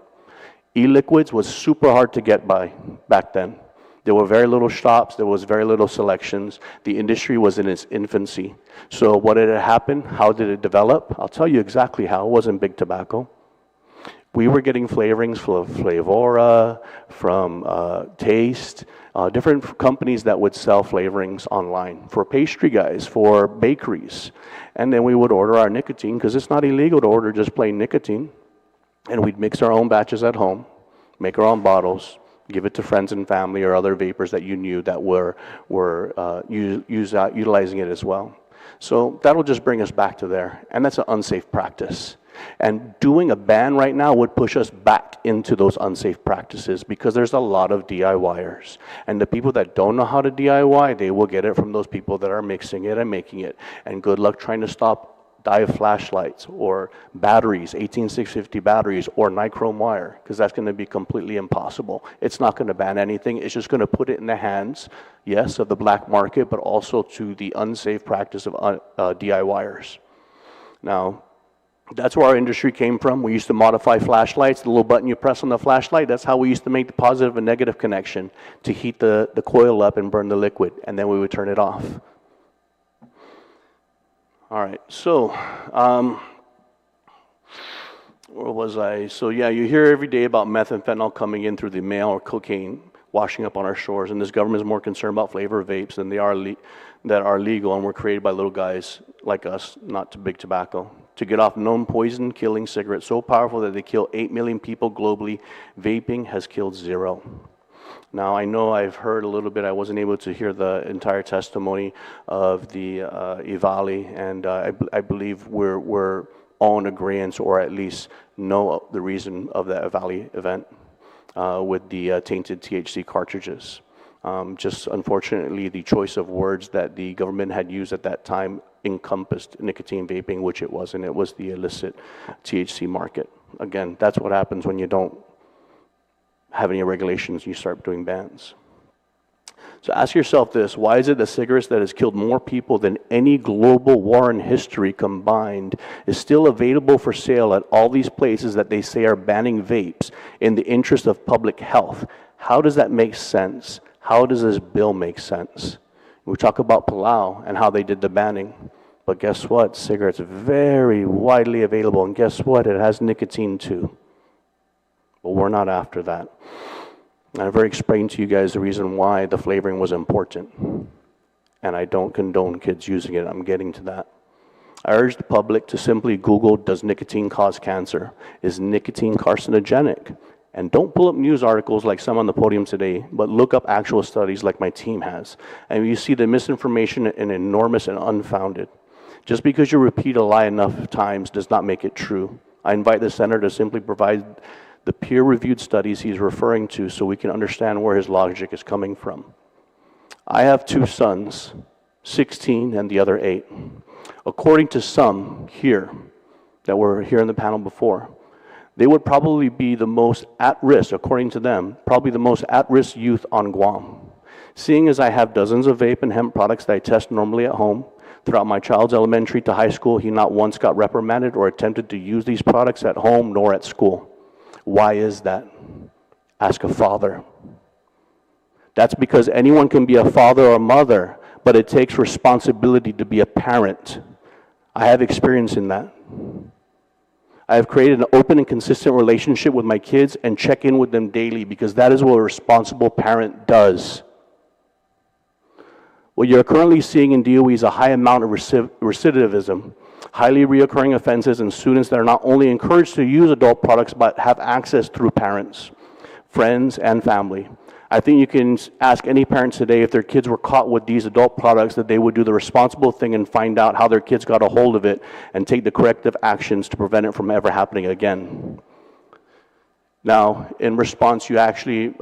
E-liquids was super hard to get by back then. There were very little shops, there was very little selections. The industry was in its infancy. So what did it happen? How did it develop? I'll tell you exactly how. It wasn't big tobacco. We were getting flavorings from Flavora, from Taste, different companies that would sell flavorings online for pastry guys, for bakeries. And then we would order our nicotine, because it's not illegal to order just plain nicotine. And we'd mix our own batches at home, make our own bottles, give it to friends and family or other vapors that you knew that were utilizing it as well. So that'll just bring us back to there, and that's an unsafe practice. And doing a ban right now would push us back into those unsafe practices, because there's a lot of DIYers. And the people that don't know how to DIY, they will get it from those people that are mixing it and making it. And good luck trying to stop diode flashlights or batteries, 18650 batteries, or nichrome wire, because that's going to be completely impossible. It's not going to ban anything. It's just going to put it in the hands, yes, of the black market, but also to the unsafe practice of DIYers. Now, That's where our industry came from. We used to modify flashlights, the little button you press on the flashlight. That's how we used to make the positive and negative connection to heat the coil up and burn the liquid, and then we would turn it off. All right, so where was I? So yeah, you hear every day about meth and fentanyl coming in through the mail, or cocaine washing up on our shores, and this government is more concerned about flavor vapes than they are that are legal and were created by little guys like us, not to big tobacco, to get off known poison-killing cigarettes so powerful that they kill 8 million people globally. Vaping has killed 0. Now, I know I've heard a little bit, I wasn't able to hear the entire testimony of the Ivali, and I believe we're all in agreement, or at least know the reason of that Ivali event with the tainted THC cartridges. Just unfortunately, the choice of words that the government had used at that time encompassed nicotine vaping, which it wasn't. It was the illicit THC market. Again, that's what happens when you don't have any regulations, you start doing bans. So ask yourself this: why is it that cigarettes that has killed more people than any global war in history combined is still available for sale at all these places that they say are banning vapes in the interest of public health? How does that make sense? How does this bill make sense? We talk about Palau and how they did the banning, but guess what? Cigarettes are very widely available, and guess what? It has nicotine too. But we're not after that. And I've already explained to you guys the reason why the flavoring was important. And I don't condone kids using it. I'm getting to that. I urge the public to simply Google, does nicotine cause cancer? Is nicotine carcinogenic? And don't pull up news articles like some on the podium today, but look up actual studies like my team has. And you see the misinformation is enormous and unfounded. Just because you repeat a lie enough times does not make it true. I invite the senator to simply provide the peer-reviewed studies he's referring to so we can understand where his logic is coming from. I have 2 sons, 16 and the other 8. According to some here that were here in the panel before, they would probably be the most at risk, according to them, probably the most at-risk youth on Guam. Seeing as I have dozens of vape and hemp products that I test normally at home, throughout my child's elementary to high school, he not once got reprimanded or attempted to use these products at home nor at school. Why is that? Ask a father. That's because anyone can be a father or a mother, but it takes responsibility to be a parent. I have experience in that. I have created an open and consistent relationship with my kids and check in with them daily because that is what a responsible parent does. What you're currently seeing in DOE is a high amount of recidivism, highly reoccurring offenses, and students that are not only encouraged to use adult products but have access through parents, friends, and family. I think you can ask any parent today if their kids were caught with these adult products that they would do the responsible thing and find out how their kids got a hold of it and take the corrective actions to prevent it from ever happening again. Now, in response, you actually,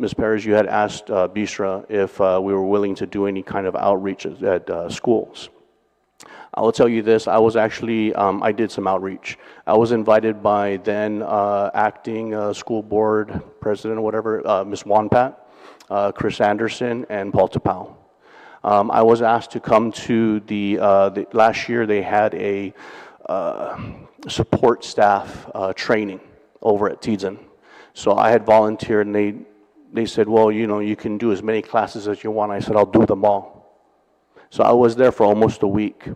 Ms. Perez, you had asked Bishra if we were willing to do any kind of outreach at schools. I will tell you this, I was actually, I did some outreach. I was invited by then acting school board president or whatever, Ms. Wanpat, Chris Anderson, and Paul Tapau. I was asked to come to the last year they had a support staff training over at Tizen. So I had volunteered and they said, well, you know, you can do as many classes as you want. I said, I'll do them all. So I was there for almost a week.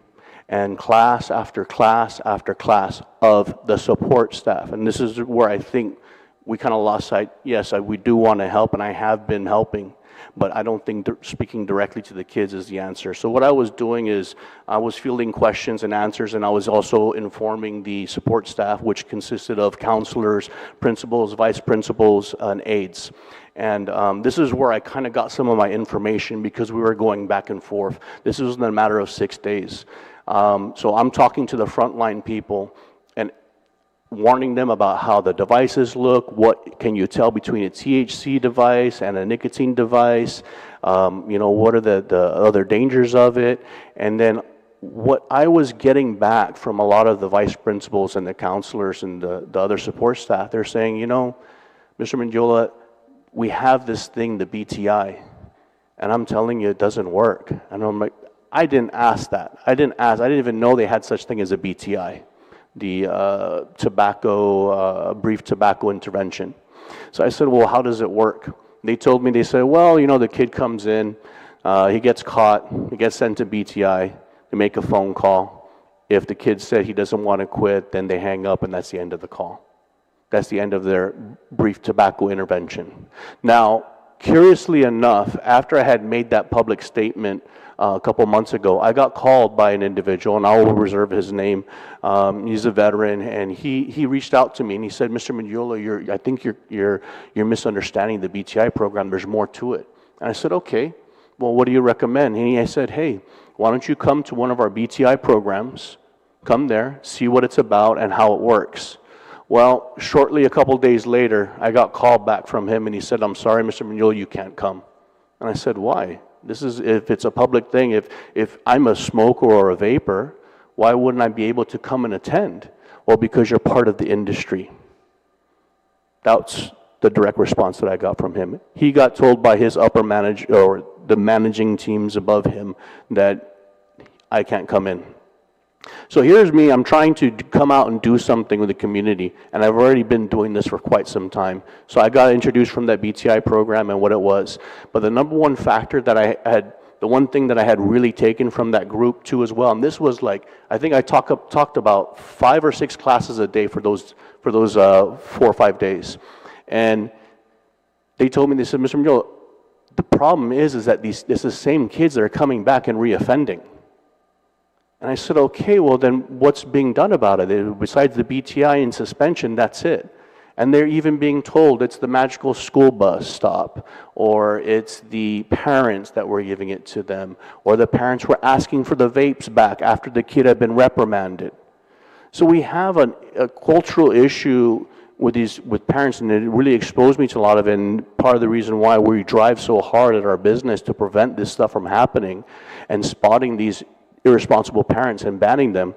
And class after class after class of the support staff. And this is where I think we kind of lost sight. Yes, we do want to help, and I have been helping, but I don't think speaking directly to the kids is the answer. So what I was doing is I was fielding questions and answers, and I was also informing the support staff, which consisted of counselors, principals, vice principals, and aides. And this is where I kind of got some of my information because we were going back and forth. This was in a matter of 6 days. So I'm talking to the frontline people and warning them about how the devices look, what can you tell between a THC device and a nicotine device, you know, what are the other dangers of it, and then what I was getting back from a lot of the vice principals and the counselors and the other support staff, they're saying, you know, Mr. Mendiola, we have this thing, the BTI, and I'm telling you it doesn't work. And I'm like, I didn't ask that. I didn't even know they had such thing as a BTI. brief tobacco intervention. So I said, well, how does it work? They told me, they said, well, you know, the kid comes in, he gets caught, he gets sent to BTI, they make a phone call. If the kid said he doesn't want to quit, then they hang up, and that's the end of the call. That's the end of their brief tobacco intervention. Now, curiously enough, after I had made that public statement a couple months ago, I got called by an individual, and I will reserve his name. He's a veteran, and he reached out to me, and he said, Mr. Mendiola, I think you're misunderstanding the BTI program. There's more to it. And I said, okay, well, what do you recommend? And I said, hey, why don't you come to one of our BTI programs, come there, see what it's about and how it works. Well, shortly, a couple days later, I got called back from him, and he said, I'm sorry, Mr. Mendiola, you can't come. And I said, why? This is, if it's a public thing, if I'm a smoker or a vapor, why wouldn't I be able to come and attend? Well, because you're part of the industry. That's the direct response that I got from him. He got told by his upper manager, or the managing teams above him, that I can't come in. So here's me, I'm trying to come out and do something with the community, and I've already been doing this for quite some time. So I got introduced from that BTI program and what it was. But the number one factor that I had, the one thing that I had really taken from that group too as well, and this was like, I think I talked about 5 or 6 classes a day for those 4 or 5 days. And they told me, they said, Mr. Mendiola, the problem is that it's the same kids that are coming back and reoffending. And I said, okay, well then what's being done about it? Besides the BTI and suspension, that's it. And they're even being told it's the magical school bus stop, or it's the parents that were giving it to them, or the parents were asking for the vapes back after the kid had been reprimanded. So we have a cultural issue with parents, and it really exposed me to a lot of it, and part of the reason why we drive so hard at our business to prevent this stuff from happening and spotting these irresponsible parents and banning them.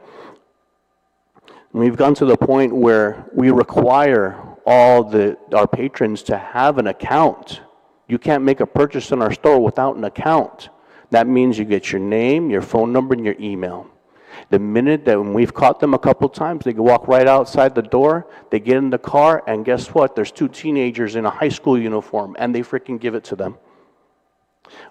We've gone to the point where we require all our patrons to have an account. You can't make a purchase in our store without an account. That means you get your name, your phone number, and your email. The minute that, when we've caught them a couple times, they can walk right outside the door, they get in the car, and guess what? There's 2 teenagers in a high school uniform, and they freaking give it to them.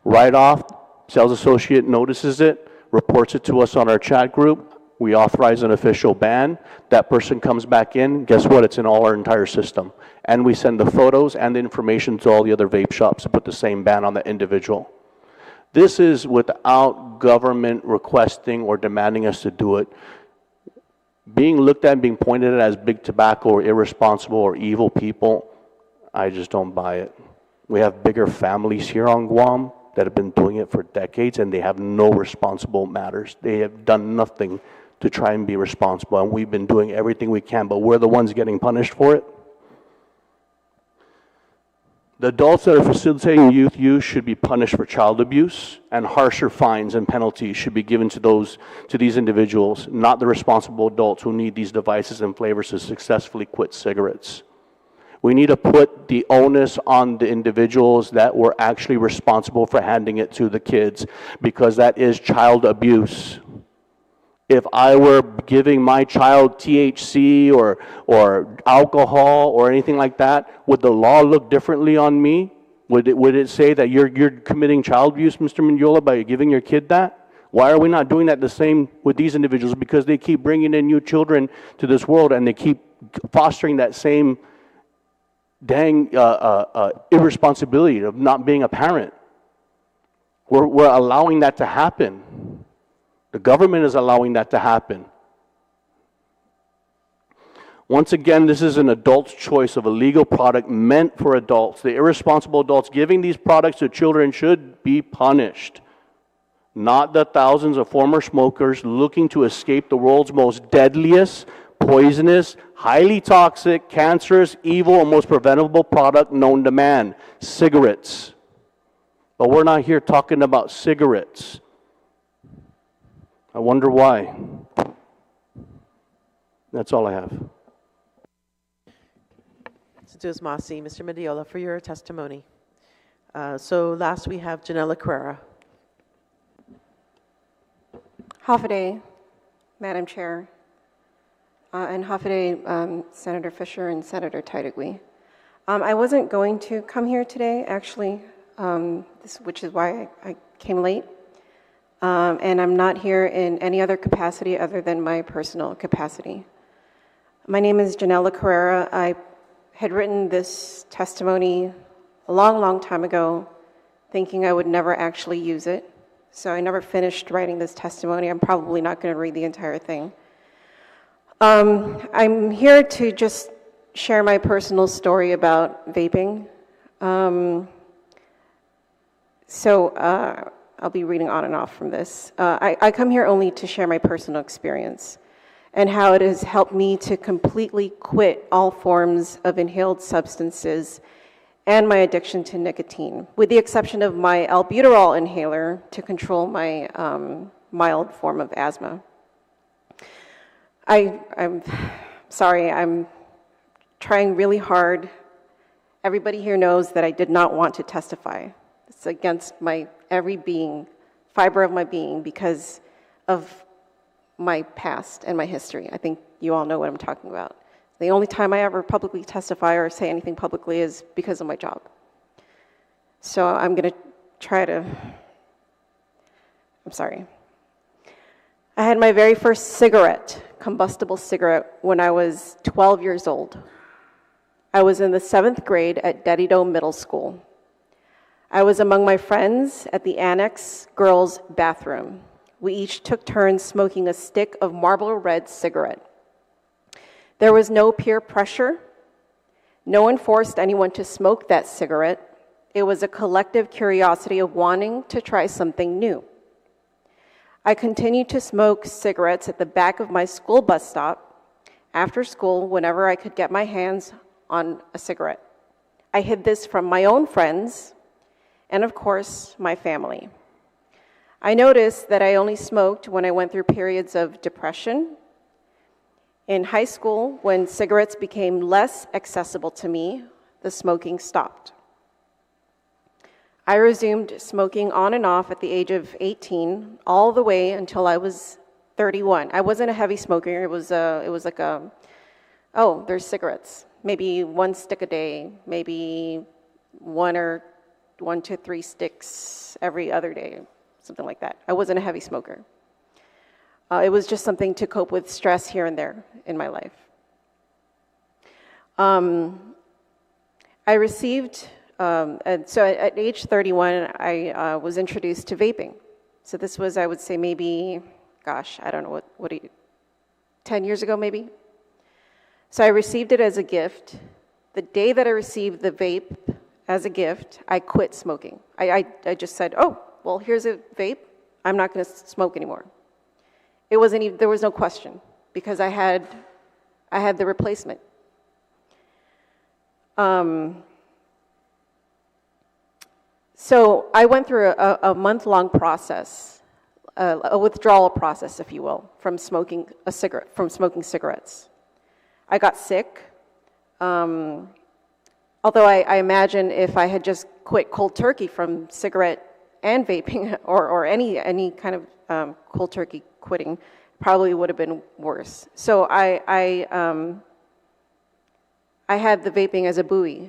Right off, sales associate notices it, reports it to us on our chat group, we authorize an official ban, that person comes back in, guess what, it's in all our entire system. And we send the photos and the information to all the other vape shops to put the same ban on the individual. This is without government requesting or demanding us to do it. Being looked at and being pointed at as big tobacco or irresponsible or evil people, I just don't buy it. We have bigger families here on Guam that have been doing it for decades, and they have no responsible matters. They have done nothing to try and be responsible, and we've been doing everything we can, but we're the ones getting punished for it. The adults that are facilitating youth use should be punished for child abuse, and harsher fines and penalties should be given to these individuals, not the responsible adults who need these devices and flavors to successfully quit cigarettes. We need to put the onus on the individuals that were actually responsible for handing it to the kids, because that is child abuse. If I were giving my child THC or alcohol or anything like that, would the law look differently on me? Would it say that you're committing child abuse, Mr. Mendiola, by giving your kid that? Why are we not doing that the same with these individuals? Because they keep bringing in new children to this world, and they keep fostering that same dang irresponsibility of not being a parent. We're allowing that to happen. The government is allowing that to happen. Once again, this is an adult's choice of a legal product meant for adults. The irresponsible adults giving these products to children should be punished, not the thousands of former smokers looking to escape the world's most deadliest, poisonous, highly toxic, cancerous, evil, and most preventable product known to man, cigarettes. But we're not here talking about cigarettes. I wonder why. That's all I have. Masi, Mr. Mendiola, for your testimony. So last we have Janella Carrera. Half a day, Madam Chair. and Hafide, Senator Fisher and Senator Taitigui. I wasn't going to come here today, actually, which is why I came late. And I'm not here in any other capacity other than my personal capacity. My name is Janella Carrera. I had written this testimony a long, long time ago, thinking I would never actually use it. So I never finished writing this testimony. I'm probably not going to read the entire thing. I'm here to just share my personal story about vaping. I'll be reading on and off from this. I come here only to share my personal experience and how it has helped me to completely quit all forms of inhaled substances and my addiction to nicotine, with the exception of my albuterol inhaler to control my mild form of asthma. I'm sorry, I'm trying really hard. Everybody here knows that I did not want to testify. It's against my every being, fiber of my being, because of my past and my history. I think you all know what I'm talking about. The only time I ever publicly testify or say anything publicly is because of my job. So I'm going to try to, I'm sorry. I had my very first cigarette, combustible cigarette, when I was 12 years old. I was in the 7th grade at Dedido Middle School. I was among my friends at the annex girls' bathroom. We each took turns smoking a stick of Marlboro Red cigarette. There was no peer pressure. No one forced anyone to smoke that cigarette. It was a collective curiosity of wanting to try something new. I continued to smoke cigarettes at the back of my school bus stop after school whenever I could get my hands on a cigarette. I hid this from my own friends and, of course, my family. I noticed that I only smoked when I went through periods of depression. In high school, when cigarettes became less accessible to me, the smoking stopped. I resumed smoking on and off at the age of 18, all the way until I was 31. I wasn't a heavy smoker. It was like a, oh, there's cigarettes. Maybe 1 stick a day, maybe 1 to 3 sticks every other day, something like that. I wasn't a heavy smoker. It was just something to cope with stress here and there in my life. I received, and so at age 31, I was introduced to vaping. So this was, I would say, maybe, gosh, I don't know, what 10 years ago maybe? So I received it as a gift. The day that I received the vape as a gift, I quit smoking. I just said, oh, well, here's a vape. I'm not going to smoke anymore. It wasn't even, there was no question, because I had the replacement. So I went through a month-long process, a withdrawal process, if you will, from smoking cigarettes. I got sick. Although I imagine if I had just quit cold turkey from cigarette and vaping, or any kind of cold turkey quitting, probably would have been worse. So I had the vaping as a buoy.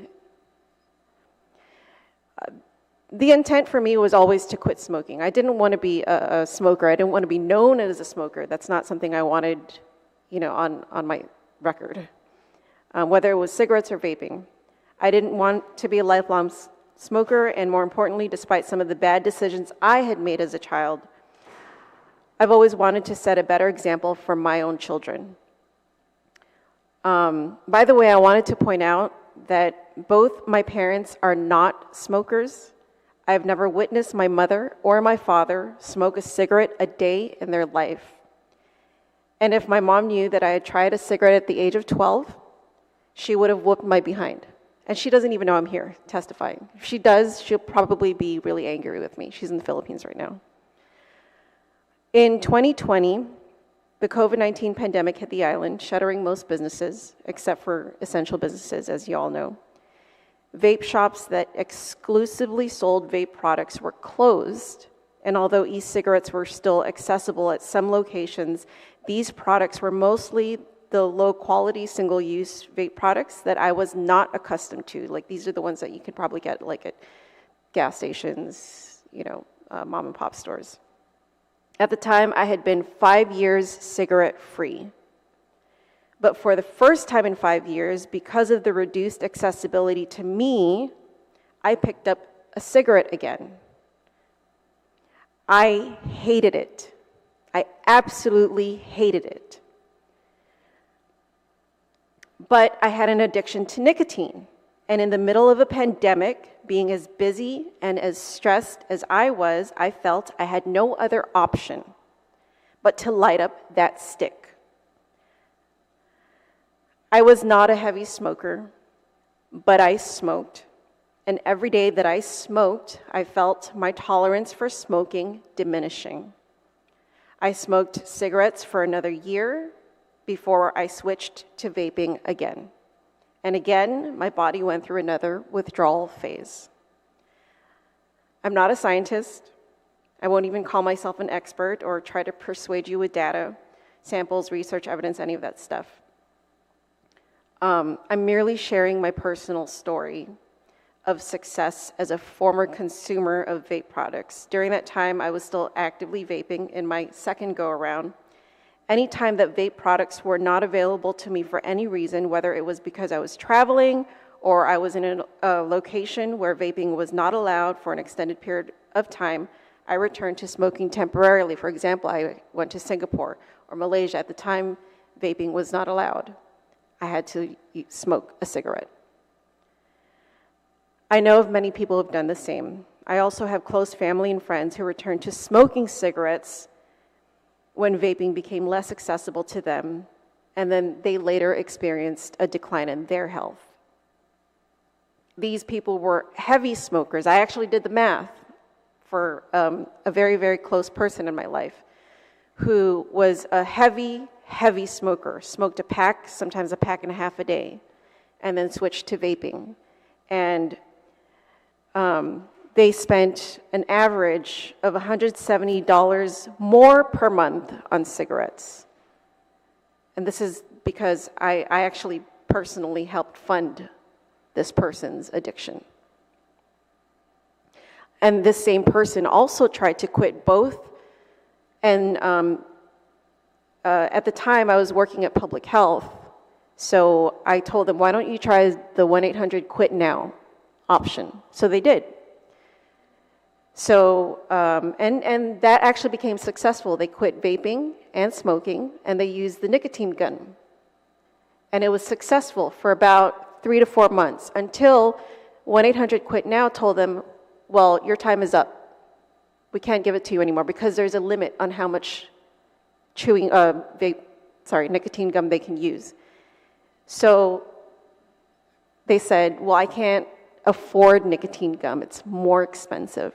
The intent for me was always to quit smoking. I didn't want to be a smoker. I didn't want to be known as a smoker. That's not something I wanted, on my record, whether it was cigarettes or vaping. I didn't want to be a lifelong smoker, and more importantly, despite some of the bad decisions I had made as a child, I've always wanted to set a better example for my own children. By the way, I wanted to point out that both my parents are not smokers. I've never witnessed my mother or my father smoke a cigarette a day in their life. And if my mom knew that I had tried a cigarette at the age of 12, she would have whooped my behind. And she doesn't even know I'm here testifying. If she does, she'll probably be really angry with me. She's in the Philippines right now. In 2020, the COVID-19 pandemic hit the island, shuttering most businesses, except for essential businesses, as you all know. Vape shops that exclusively sold vape products were closed, and although e-cigarettes were still accessible at some locations, these products were mostly the low-quality, single-use vape products that I was not accustomed to. Like, these are the ones that you could probably get, like, at gas stations, mom-and-pop stores. At the time, I had been 5 years cigarette-free. But for the first time in 5 years, because of the reduced accessibility to me, I picked up a cigarette again. I hated it. I absolutely hated it. But I had an addiction to nicotine. And in the middle of a pandemic, being as busy and as stressed as I was, I felt I had no other option but to light up that stick. I was not a heavy smoker, but I smoked. And every day that I smoked, I felt my tolerance for smoking diminishing. I smoked cigarettes for another year before I switched to vaping again. And again, my body went through another withdrawal phase. I'm not a scientist. I won't even call myself an expert or try to persuade you with data, samples, research, evidence, any of that stuff. I'm merely sharing my personal story of success as a former consumer of vape products. During that time, I was still actively vaping in my second go-around. Any time that vape products were not available to me for any reason, whether it was because I was traveling or I was in a location where vaping was not allowed for an extended period of time, I returned to smoking temporarily. For example, I went to Singapore or Malaysia. At the time, vaping was not allowed. I had to smoke a cigarette. I know of many people who have done the same. I also have close family and friends who returned to smoking cigarettes when vaping became less accessible to them, and then they later experienced a decline in their health. These people were heavy smokers. I actually did the math for a very, very close person in my life who was a heavy smoker, smoked a pack, sometimes a pack and a half a day, and then switched to vaping. And they spent an average of $170 more per month on cigarettes. And this is because I actually personally helped fund this person's addiction. And this same person also tried to quit both. And at the time, I was working at Public Health. So I told them, why don't you try the 1-800-QUIT-NOW option? So they did. So, and that actually became successful. They quit vaping and smoking, and they used the nicotine gun. And it was successful for about 3 to 4 months until 1-800-QUIT-NOW told them, well, your time is up. We can't give it to you anymore because there's a limit on how much nicotine gum they can use. So they said, well, I can't afford nicotine gum. It's more expensive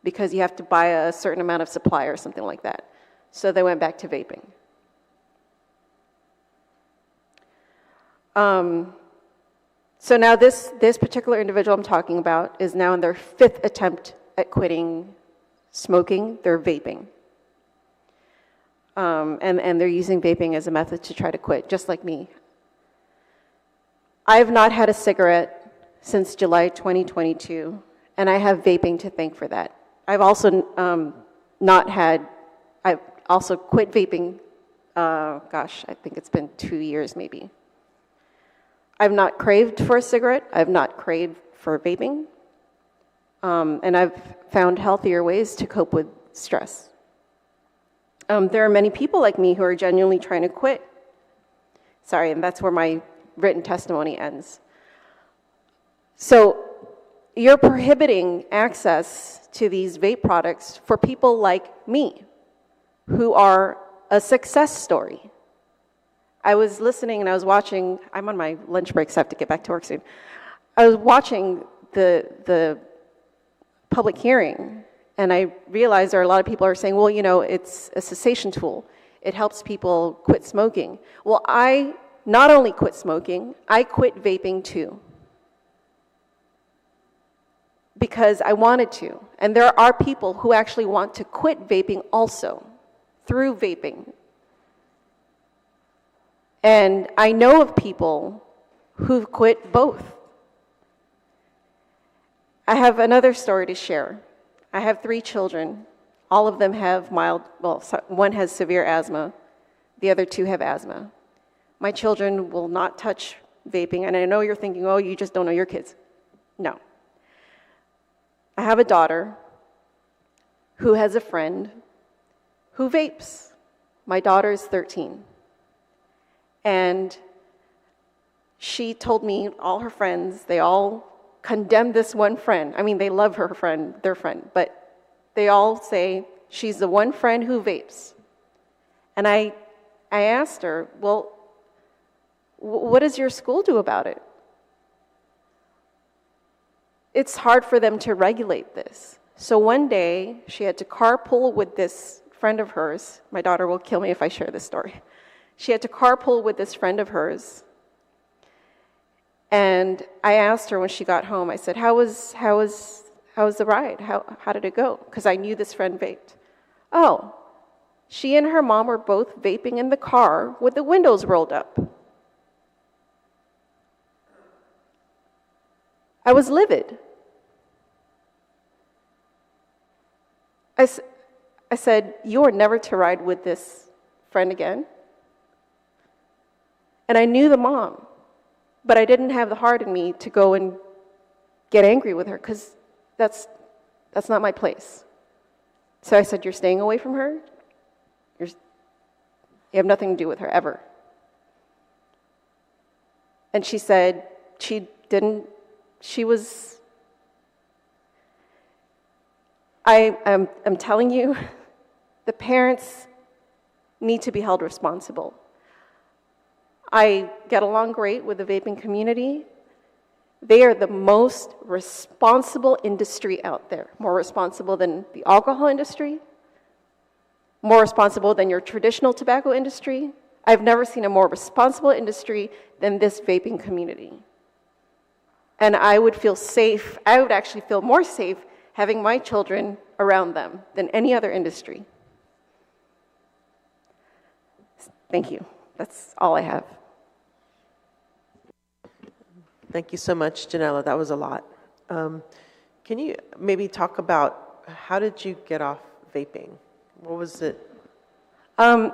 because you have to buy a certain amount of supply or something like that. So they went back to vaping. So now this particular individual I'm talking about is now in their 5th attempt at quitting smoking. They're vaping. And they're using vaping as a method to try to quit, just like me. I have not had a cigarette since July 2022, and I have vaping to thank for that. I've also I've also quit vaping, I think it's been 2 years maybe. I've not craved for a cigarette. I've not craved for vaping. And I've found healthier ways to cope with stress. There are many people like me who are genuinely trying to quit. Sorry, and that's where my written testimony ends. So you're prohibiting access to these vape products for people like me, who are a success story. I was listening and I was watching, I'm on my lunch break, so I have to get back to work soon. I was watching the public hearing, and I realized there are a lot of people who are saying, well, you know, it's a cessation tool. It helps people quit smoking. Well, I not only quit smoking, I quit vaping too. Because I wanted to. And there are people who actually want to quit vaping also through vaping. And I know of people who've quit both. I have another story to share. I have 3 children. All of them have mild, well, one has severe asthma. The other 2 have asthma. My children will not touch vaping. And I know you're thinking, oh, you just don't know your kids. No. I have a daughter who has a friend who vapes. My daughter is 13. And she told me all her friends, they all condemn this one friend. I mean, they love her friend, their friend, but they all say she's the one friend who vapes. And I asked her, well, what does your school do about it? It's hard for them to regulate this. So one day, she had to carpool with this friend of hers. My daughter will kill me if I share this story. She had to carpool with this friend of hers. And I asked her when she got home, I said, how was the ride? How did it go? Because I knew this friend vaped. Oh, she and her mom were both vaping in the car with the windows rolled up. I was livid. I said, you are never to ride with this friend again. And I knew the mom, but I didn't have the heart in me to go and get angry with her because that's not my place. So I said, you're staying away from her? You have nothing to do with her ever. And she said I'm telling you, the parents need to be held responsible. I get along great with the vaping community. They are the most responsible industry out there, more responsible than the alcohol industry, more responsible than your traditional tobacco industry. I've never seen a more responsible industry than this vaping community. And I would feel safe, I would actually feel more safe having my children around them than any other industry. Thank you. That's all I have. Thank you so much, Janella. That was a lot. Can you maybe talk about how did you get off vaping? What was it? That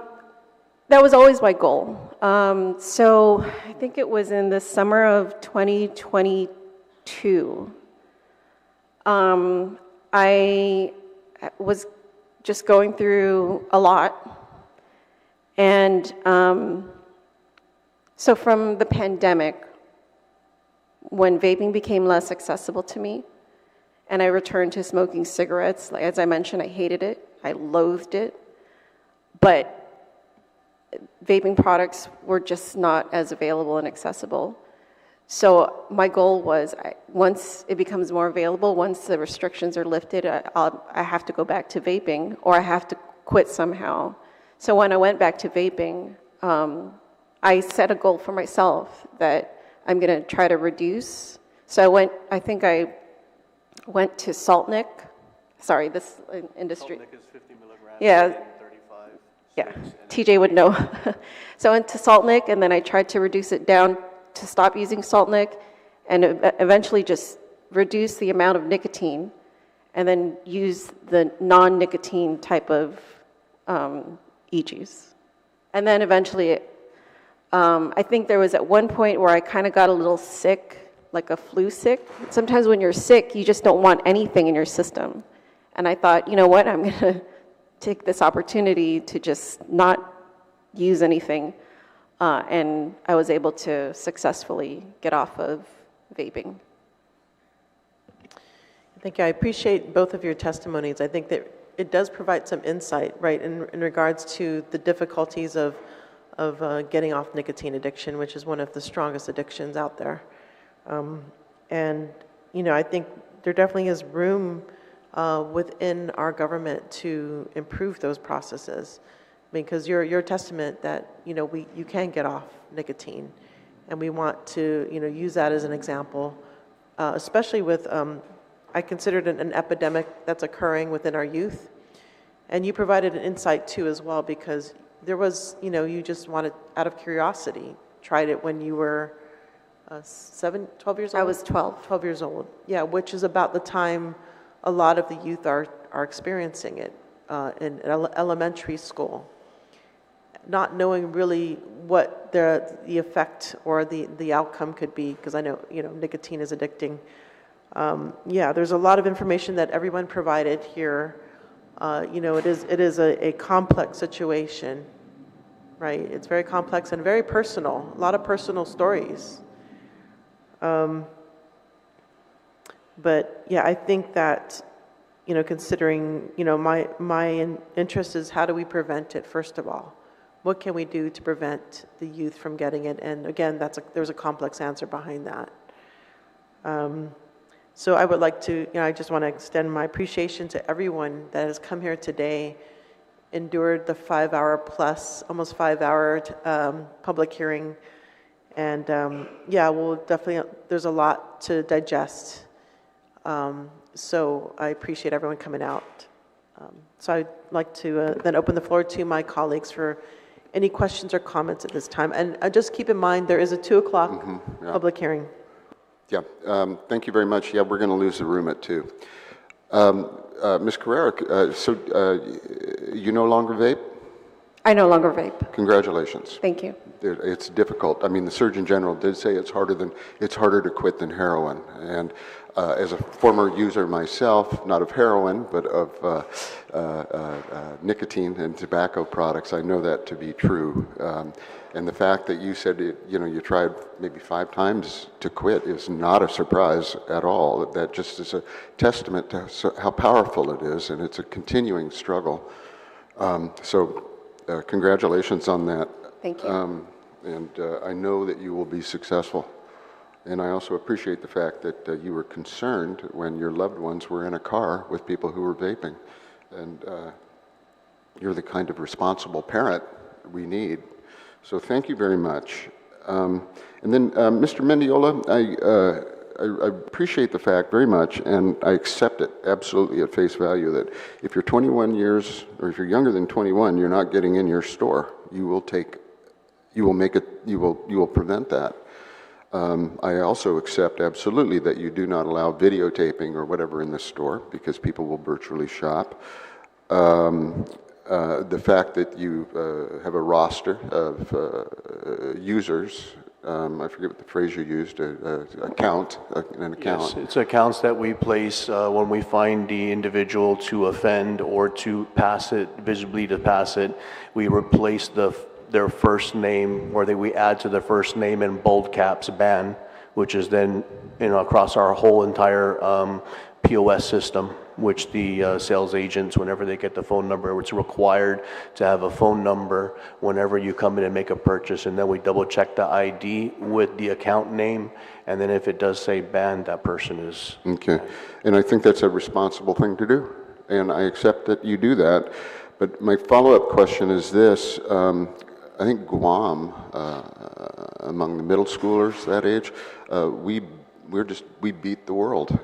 was always my goal. So I think it was in the summer of 2022. I was just going through a lot. And so from the pandemic, when vaping became less accessible to me, and I returned to smoking cigarettes, like, as I mentioned, I hated it, I loathed it, but vaping products were just not as available and accessible. So my goal was, once it becomes more available, once the restrictions are lifted, I have to go back to vaping, or I have to quit somehow. So when I went back to vaping, I set a goal for myself that I'm going to try to reduce. So I think I went to Saltnik. Sorry, this industry. Saltnik is 50 milligrams. Yeah. 35. Yeah, TJ would know. So I went to Saltnik, and then I tried to reduce it down to stop using Saltnik, and eventually just reduce the amount of nicotine, and then use the non-nicotine type of e-juice. And then eventually, I think there was at one point where I kind of got a little sick, like a flu sick. Sometimes when you're sick, you just don't want anything in your system. And I thought, you know what, I'm going to take this opportunity to just not use anything. And I was able to successfully get off of vaping. Thank you. I appreciate both of your testimonies. I think that it does provide some insight, right, in regards to the difficulties of getting off nicotine addiction, which is one of the strongest addictions out there. And, you know, I think there definitely is room within our government to improve those processes, because you're a testament that, you know, you can get off nicotine, and we want to, you know, use that as an example, especially with, I consider it an epidemic that's occurring within our youth. And you provided an insight too as well, because there was, you just wanted, out of curiosity, tried it when you were 12 years old? I was 12. 12 years old, yeah, which is about the time a lot of the youth are experiencing it in elementary school. Not knowing really what the effect or the outcome could be, because I know, nicotine is addicting. Yeah, there's a lot of information that everyone provided here. It is a complex situation, right? It's very complex and very personal, a lot of personal stories. But yeah, I think that, considering, my interest is how do we prevent it, first of all? What can we do to prevent the youth from getting it? And again, there's a complex answer behind that. So I would like to, I just want to extend my appreciation to everyone that has come here today, endured the 5-hour plus, almost 5-hour public hearing. And yeah, we'll definitely, there's a lot to digest. So I appreciate everyone coming out. So I'd like to then open the floor to my colleagues for any questions or comments at this time. And just keep in mind, there is a 2 o'clock yeah. public hearing. Yeah, thank you very much. Yeah, we're going to lose the room at 2. Ms. Carrera, so you no longer vape? I no longer vape. Congratulations. Thank you. It's difficult. I mean, the Surgeon General did say it's harder to quit than heroin. And as a former user myself, not of heroin, but of nicotine and tobacco products, I know that to be true. And the fact that you said you tried maybe 5 times to quit is not a surprise at all. That just is a testament to how powerful it is, and it's a continuing struggle. So congratulations on that. Thank you. And I know that you will be successful. And I also appreciate the fact that you were concerned when your loved ones were in a car with people who were vaping. And you're the kind of responsible parent we need. So thank you very much. And then, Mr. Mendiola, I appreciate the fact very much, and I accept it absolutely at face value, that if you're 21 years, or if you're younger than 21, you're not getting in your store. You will prevent that. I also accept absolutely that you do not allow videotaping or whatever in the store, because people will virtually shop. The fact that you have a roster of users, I forget what the phrase you used, an account. Yes, it's accounts that we place when we find the individual to offend or to pass it, visibly to pass it. We replace their first name, or we add to their first name in bold caps ban, which is then across our whole entire POS system, which the sales agents, whenever they get the phone number, it's required to have a phone number whenever you come in and make a purchase, and then we double check the ID with the account name, and then if it does say banned, that person is okay. And I think that's a responsible thing to do, and I accept that you do that. But my follow-up question is this. I think Guam, among the middle schoolers that age, we beat the world.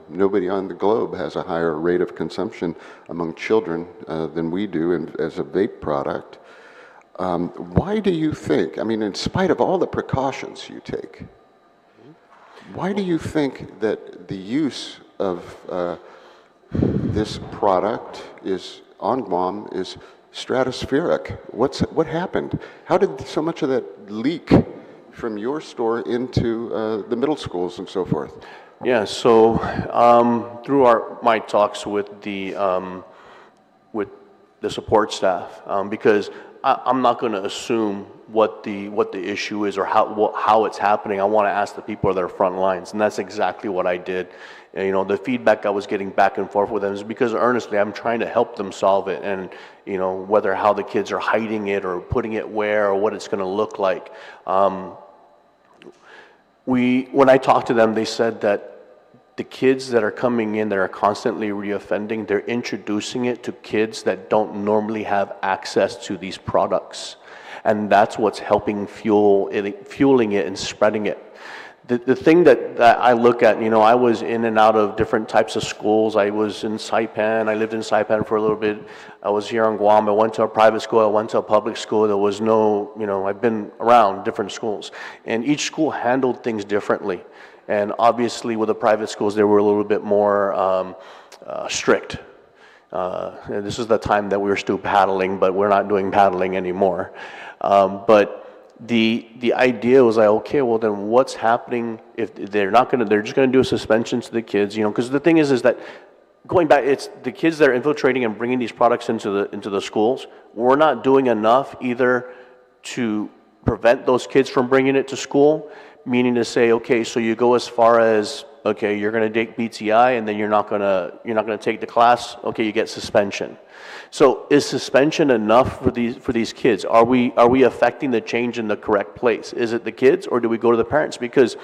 Nobody on the globe has a higher rate of consumption among children than we do as a vape product. Why do you think, I mean, in spite of all the precautions you take, why do you think that the use of this product on Guam is stratospheric? What happened? How did so much of that leak from your store into the middle schools and so forth? Yeah, so through my talks with the support staff, because I'm not going to assume what the issue is or how it's happening. I want to ask the people that are front lines, and that's exactly what I did. And, the feedback I was getting back and forth with them is because earnestly I'm trying to help them solve it, and whether how the kids are hiding it or putting it where or what it's going to look like. When I talked to them, they said that the kids that are coming in that are constantly reoffending, they're introducing it to kids that don't normally have access to these products. And that's what's helping fueling it and spreading it. the thing that I look at, you know, I was in and out of different types of schools. I was in Saipan. I lived in Saipan for a little bit. I was here on Guam. I went to a private school. I went to a public school. There was no, you know, I've been around different schools. And each school handled things differently. And obviously with the private schools, they were a little bit more strict. And this is the time that we were still paddling, but we're not doing paddling anymore. But the idea was like, okay, well then what's happening if they're just gonna do a suspension to the kids, you know, because the thing is that going back, it's the kids that are infiltrating and bringing these products into the schools. We're not doing enough either to prevent those kids from bringing it to school, meaning to say, okay, so you go as far as, okay, you're gonna take BTI and then you're not gonna take the class, okay, you get suspension. So is suspension enough for these kids? Are we affecting the change in the correct place? Is it the kids or do we go to the parents? Because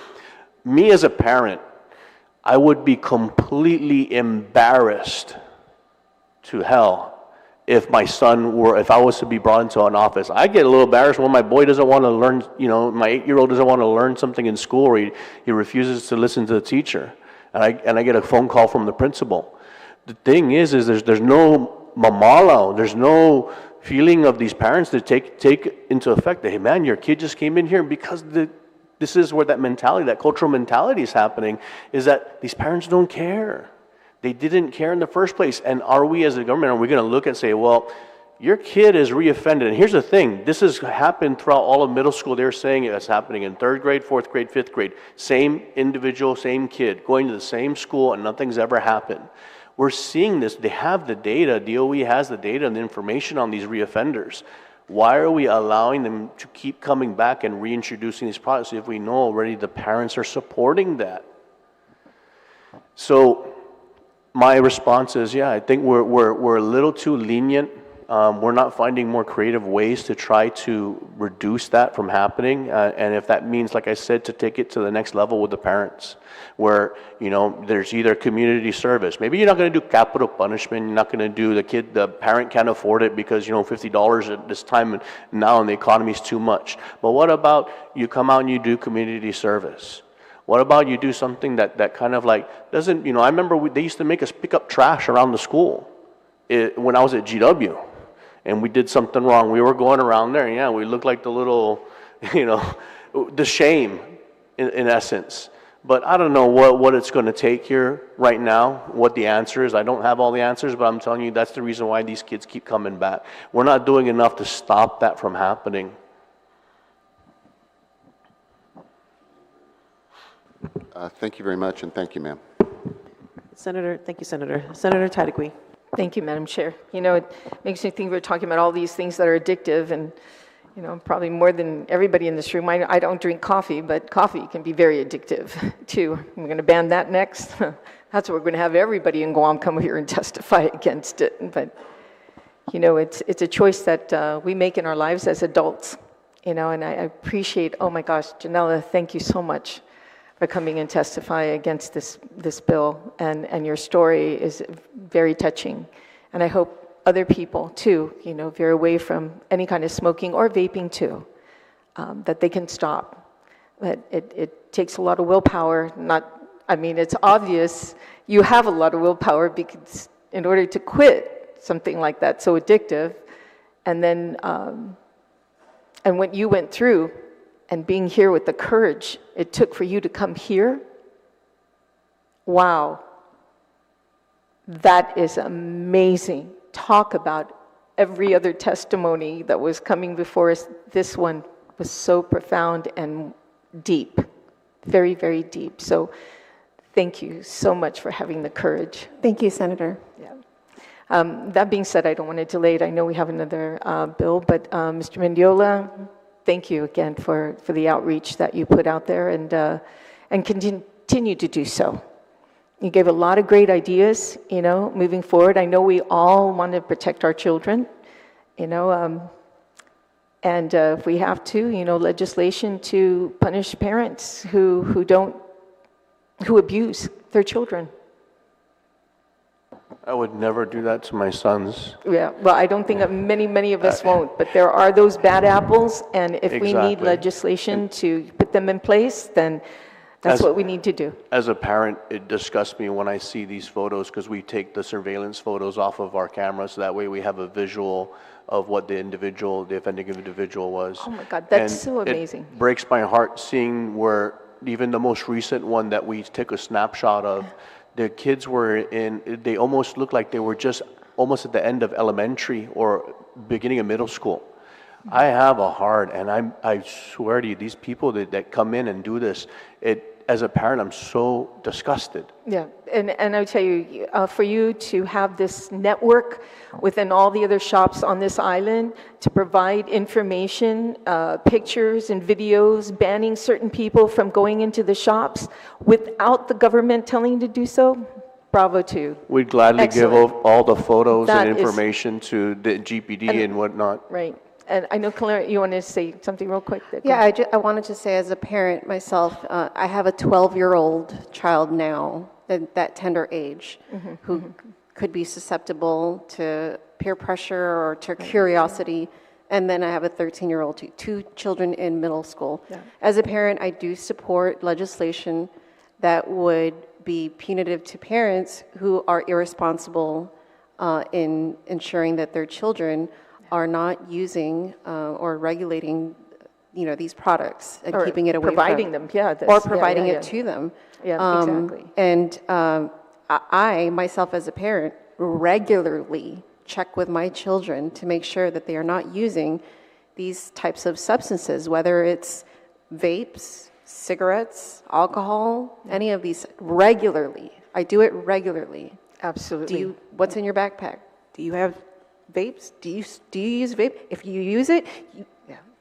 me as a parent, I would be completely embarrassed to hell if my son if I was to be brought into an office. I get a little embarrassed when my boy doesn't want to learn, you know, my 8-year-old doesn't want to learn something in school, or he refuses to listen to the teacher. And I get a phone call from the principal. The thing is there's no mamala, there's no feeling of these parents to take into effect that, hey man, your kid just came in here, because this is where that mentality, that cultural mentality is happening, is that these parents don't care. They didn't care in the first place. And are we as a government, are we going to look and say, well, your kid is reoffended? And here's the thing, this has happened throughout all of middle school. They're saying it's happening in 3rd grade, 4th grade, 5th grade. Same individual, same kid, going to the same school, and nothing's ever happened. We're seeing this. They have the data. DOE has the data and the information on these reoffenders. Why are we allowing them to keep coming back and reintroducing these products if we know already the parents are supporting that? So my response is, yeah, I think we're a little too lenient. We're not finding more creative ways to try to reduce that from happening. And if that means, like I said, to take it to the next level with the parents, where, you know, there's either community service. Maybe you're not going to do capital punishment. You're not going to do the parent can't afford it because, you know, $50 at this time now in the economy is too much. But what about you come out and you do community service? What about you do something that kind of like doesn't, you know, I remember they used to make us pick up trash around the school when I was at GW. And we did something wrong. We were going around there, and yeah, we looked like the little, you know, the shame in essence. But I don't know what it's going to take here right now, what the answer is. I don't have all the answers, but I'm telling you that's the reason why these kids keep coming back. We're not doing enough to stop that from happening. Thank you very much, and thank you, ma'am. Senator, thank you, Senator. Senator Tadegui. Thank you, Madam Chair. You know, it makes me think we're talking about all these things that are addictive, and, you know, probably more than everybody in this room. I don't drink coffee, but coffee can be very addictive, too. We're going to ban that next. That's what we're going to have everybody in Guam come here and testify against it. But, you know, it's a choice that we make in our lives as adults, you know, and I appreciate, oh my gosh, Janella, thank you so much for coming and testify against this bill, and your story is very touching. And I hope other people too, you know, veer away from any kind of smoking or vaping too, that they can stop. But it takes a lot of willpower. I mean, it's obvious you have a lot of willpower, because in order to quit something like that so addictive, and then and what you went through, and being here with the courage it took for you to come here, wow, that is amazing. Talk about every other testimony that was coming before us. This one was so profound and deep, very, very deep. So thank you so much for having the courage. Thank you, Senator. Yeah. That being said, I don't want to delay it. I know we have another bill, but Mr. Mendiola, thank you again for the outreach that you put out there, and continue to do so. You gave a lot of great ideas, you know, moving forward. I know we all want to protect our children, you know, and if we have to, you know, legislation to punish parents who abuse their children. I would never do that to my sons. Yeah, well, I don't think that many of us won't, but there are those bad apples, and if we need legislation to put them in place, then That's what we need to do. As a parent, it disgusts me when I see these photos because we take the surveillance photos off of our cameras. So that way we have a visual of what the offending individual was. Oh my God, that's And so amazing. It breaks my heart seeing where even the most recent one that we took a snapshot of, the kids they almost looked like they were just almost at the end of elementary or beginning of middle school. I have a heart, and I swear to you, these people that come in and do this, as a parent, I'm so disgusted. Yeah, and I tell you, for you to have this network within all the other shops on this island to provide information, pictures and videos, banning certain people from going into the shops without the government telling you to do so, bravo to you. We'd gladly give all the photos That and is- information to the GPD and whatnot. Right. And I know, Clara, you wanted to say something real quick? Yeah, I wanted to say as a parent myself, I have a 12-year-old child now at that tender age who could be susceptible to peer pressure or to curiosity. And then I have a 13-year-old, two children in middle school. Yeah. As a parent, I do support legislation that would be punitive to parents who are irresponsible in ensuring that their children are not using or regulating, these products and Or keeping it away providing from them, yeah, or that's- providing yeah. it to them. Yeah, exactly. And I, myself as a parent, regularly check with my children to make sure that they are not using these types of substances, whether it's vapes, cigarettes, alcohol, any of these, regularly. I do it regularly. Absolutely. What's in your backpack? Do you have vapes? Do you use vape? If you use it,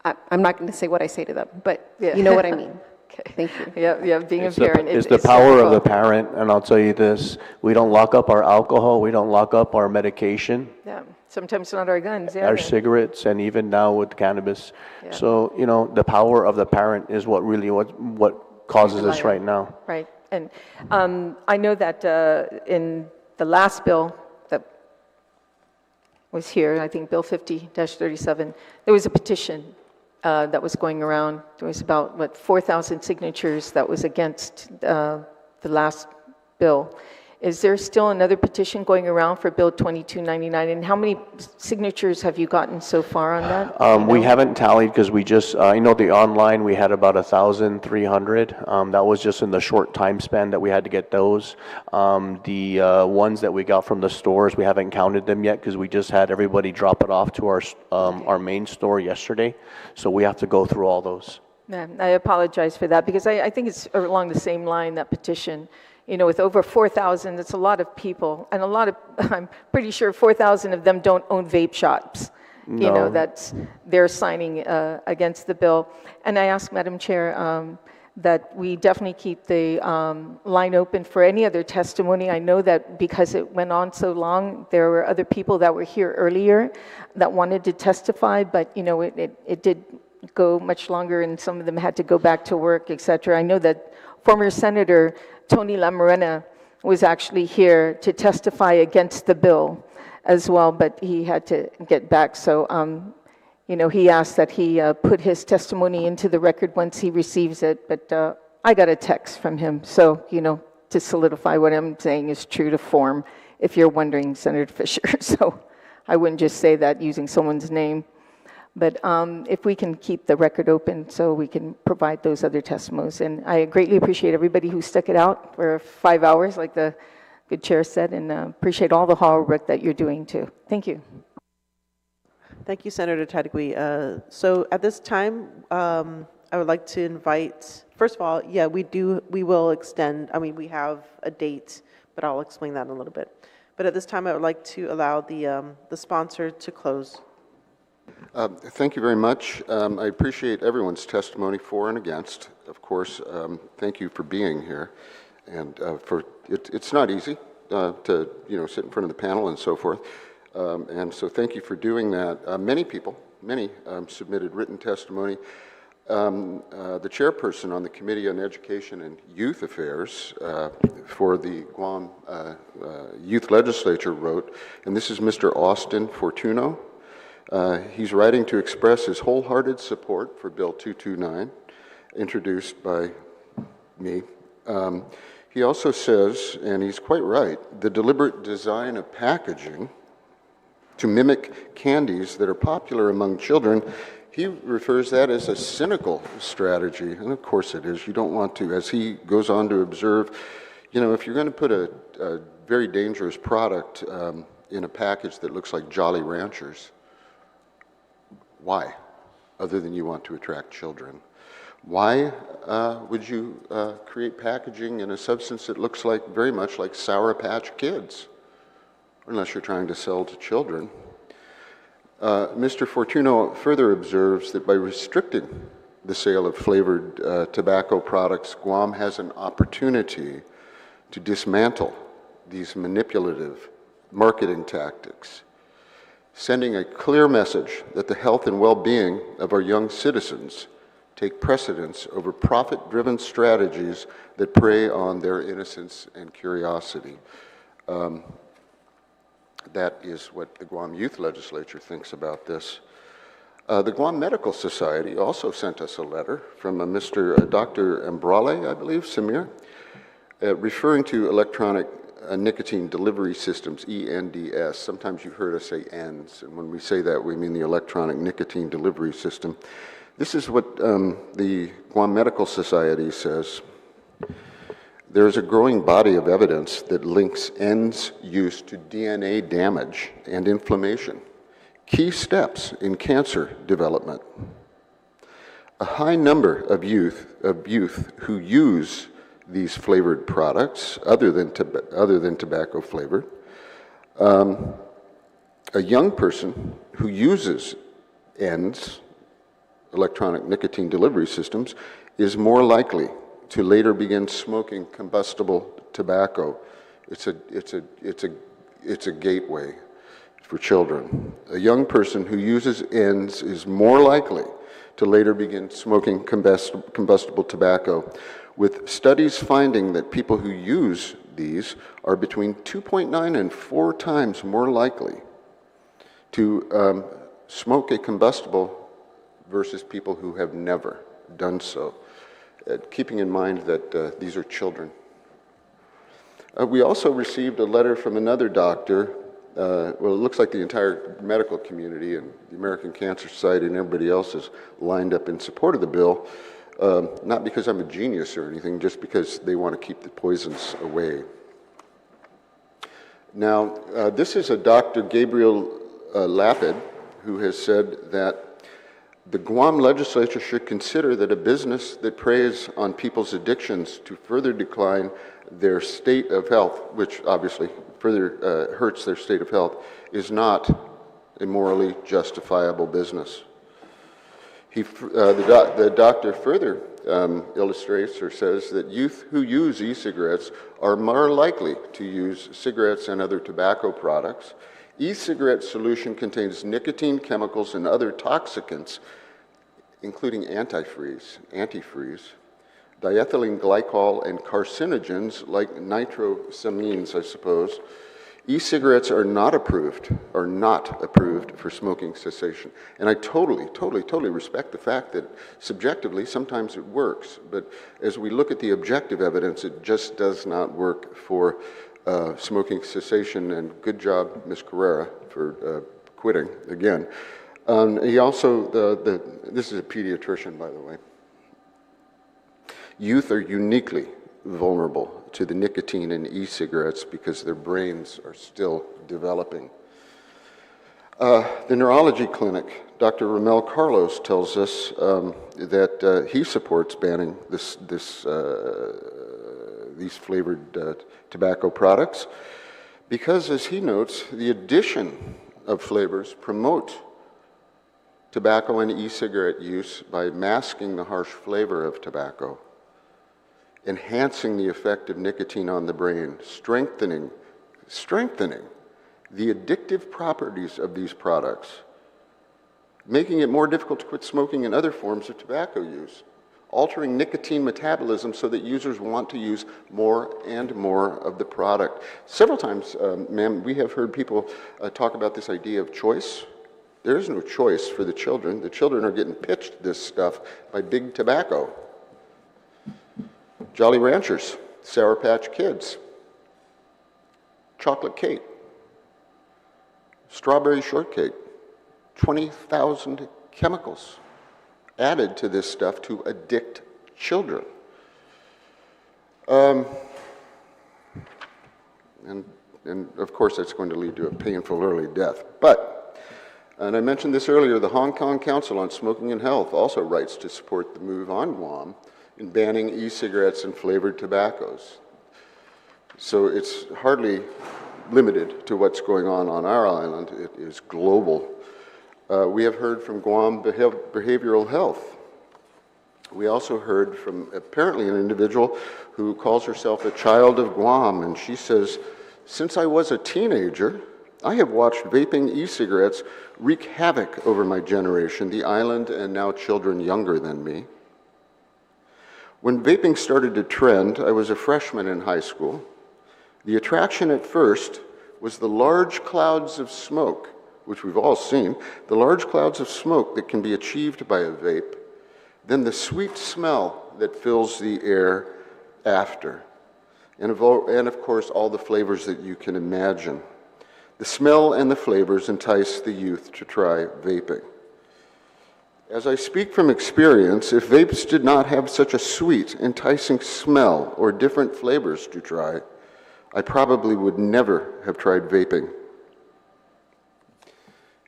I'm not going to say what I say to them, but you know what I mean. Okay. Thank you. Yeah, being a parent. It's the power of the parent, and I'll tell you this, we don't lock up our alcohol, we don't lock up our medication, Yeah, sometimes not our guns, yeah. our cigarettes, and even now with cannabis. So, the power of the parent is what really what causes this right now. Right, and I know that in the last bill that was here, I think Bill 50-37, there was a petition that was going around. There was about, 4,000 signatures that was against the last bill. Is there still another petition going around for Bill 2299? And how many signatures have you gotten so far on that? We haven't tallied because we just, I know the online, we had about 1,300. That was just in the short time span that we had to get those. The ones that we got from the stores, we haven't counted them yet because we just had everybody drop it off to our main store yesterday. So we have to go through all those. Yeah, I apologize for that because I think it's along the same line, that petition. With over 4,000, it's a lot of people, and I'm pretty sure 4,000 of them don't own vape shops. No. They're signing against the bill. And I ask, Madam Chair, that we definitely keep the line open for any other testimony. I know that because it went on so long, there were other people that were here earlier that wanted to testify, but it did go much longer, and some of them had to go back to work, et cetera. I know that former Senator Tony Lamarena was actually here to testify against the bill as well, but he had to get back. So, he asked that he put his testimony into the record once he receives it, but I got a text from him. So, to solidify what I'm saying is true to form, if you're wondering, Senator Fisher. So I wouldn't just say that using someone's name. But if we can keep the record open so we can provide those other testimonies. And I greatly appreciate everybody who stuck it out for 5 hours, like the good chair said, and appreciate all the hard work that you're doing too. Thank you. Thank you, Senator Tadegui. So at this time, I would like to invite, first of all, we will extend, we have a date, but I'll explain that in a little bit. But at this time, I would like to allow the sponsor to close. Thank you very much. I appreciate everyone's testimony for and against. Of course, thank you for being here. And it's not easy to sit in front of the panel and so forth. And so thank you for doing that. Many people submitted written testimony. The chairperson on the Committee on Education and Youth Affairs for the Guam Youth Legislature wrote, and this is Mr. Austin Fortuno. He's writing to express his wholehearted support for Bill 229, introduced by me. He also says, and he's quite right, the deliberate design of packaging to mimic candies that are popular among children, he refers that as a cynical strategy, and of course it is. You don't want to, as he goes on to observe, you know, if you're going to put a very dangerous product in a package that looks like Jolly Ranchers, why? Other than you want to attract children. Why would you create packaging in a substance that looks like very much like Sour Patch Kids? Unless you're trying to sell to children. Mr. Fortuno further observes that by restricting the sale of flavored tobacco products, Guam has an opportunity to dismantle these manipulative marketing tactics, sending a clear message that the health and well-being of our young citizens take precedence over profit-driven strategies that prey on their innocence and curiosity. That is what the Guam Youth Legislature thinks about this. The Guam Medical Society also sent us a letter from a Dr. Ambrale, I believe, Samir, referring to electronic nicotine delivery systems, ENDS. Sometimes you've heard us say ENDS, and when we say that, we mean the electronic nicotine delivery system. This is what the Guam Medical Society says. There is a growing body of evidence that links ENDS use to DNA damage and inflammation, key steps in cancer development. A high number of youth who use these flavored products, other than tobacco flavored, a young person who uses ENDS, electronic nicotine delivery systems, is more likely to later begin smoking combustible tobacco. It's a gateway for children. A young person who uses ENDS is more likely to later begin smoking combustible tobacco, with studies finding that people who use these are between 2.9 and 4 times more likely to smoke a combustible versus people who have never done so. Keeping in mind that these are children. We also received a letter from another doctor. Well, it looks like the entire medical community and the American Cancer Society and everybody else is lined up in support of the bill, not because I'm a genius or anything, just because they want to keep the poisons away. Now, this is a Dr. Gabriel Lapid, who has said that the Guam legislature should consider that a business that preys on people's addictions to further decline their state of health, which obviously further hurts their state of health, is not a morally justifiable business. The doctor further illustrates or says that youth who use e-cigarettes are more likely to use cigarettes and other tobacco products. E-cigarette solution contains nicotine, chemicals, and other toxicants, including antifreeze, diethylene glycol, and carcinogens like nitrosamines, I suppose. E-cigarettes are not approved for smoking cessation. And I totally respect the fact that subjectively sometimes it works, but as we look at the objective evidence, it just does not work for smoking cessation, and good job, Ms. Carrera, for quitting again. He also, this is a pediatrician, by the way. Youth are uniquely vulnerable to the nicotine in e-cigarettes because their brains are still developing. The neurology clinic, Dr. Ramel Carlos, tells us that he supports banning these flavored tobacco products because, as he notes, the addition of flavors promote tobacco and e-cigarette use by masking the harsh flavor of tobacco, enhancing the effect of nicotine on the brain, strengthening the addictive properties of these products, making it more difficult to quit smoking and other forms of tobacco use, altering nicotine metabolism so that users want to use more and more of the product. Several times, ma'am, we have heard people talk about this idea of choice. There is no choice for the children. The children are getting pitched this stuff by big tobacco. Jolly Ranchers, Sour Patch Kids, chocolate cake, strawberry shortcake, 20,000 chemicals added to this stuff to addict children. And of course, that's going to lead to a painful early death. But, and I mentioned this earlier, the Hong Kong Council on Smoking and Health also writes to support the move on Guam in banning e-cigarettes and flavored tobaccos. So it's hardly limited to what's going on our island. It is global. We have heard from Guam Behavioral Health. We also heard from apparently an individual who calls herself a child of Guam, and she says, "Since I was a teenager, I have watched vaping e-cigarettes wreak havoc over my generation, the island, and now children younger than me. When vaping started to trend, I was a freshman in high school. The attraction at first was the large clouds of smoke, which we've all seen, the large clouds of smoke that can be achieved by a vape, then the sweet smell that fills the air after, and of course all the flavors that you can imagine. The smell and the flavors entice the youth to try vaping. As I speak from experience, if vapes did not have such a sweet, enticing smell or different flavors to try, I probably would never have tried vaping."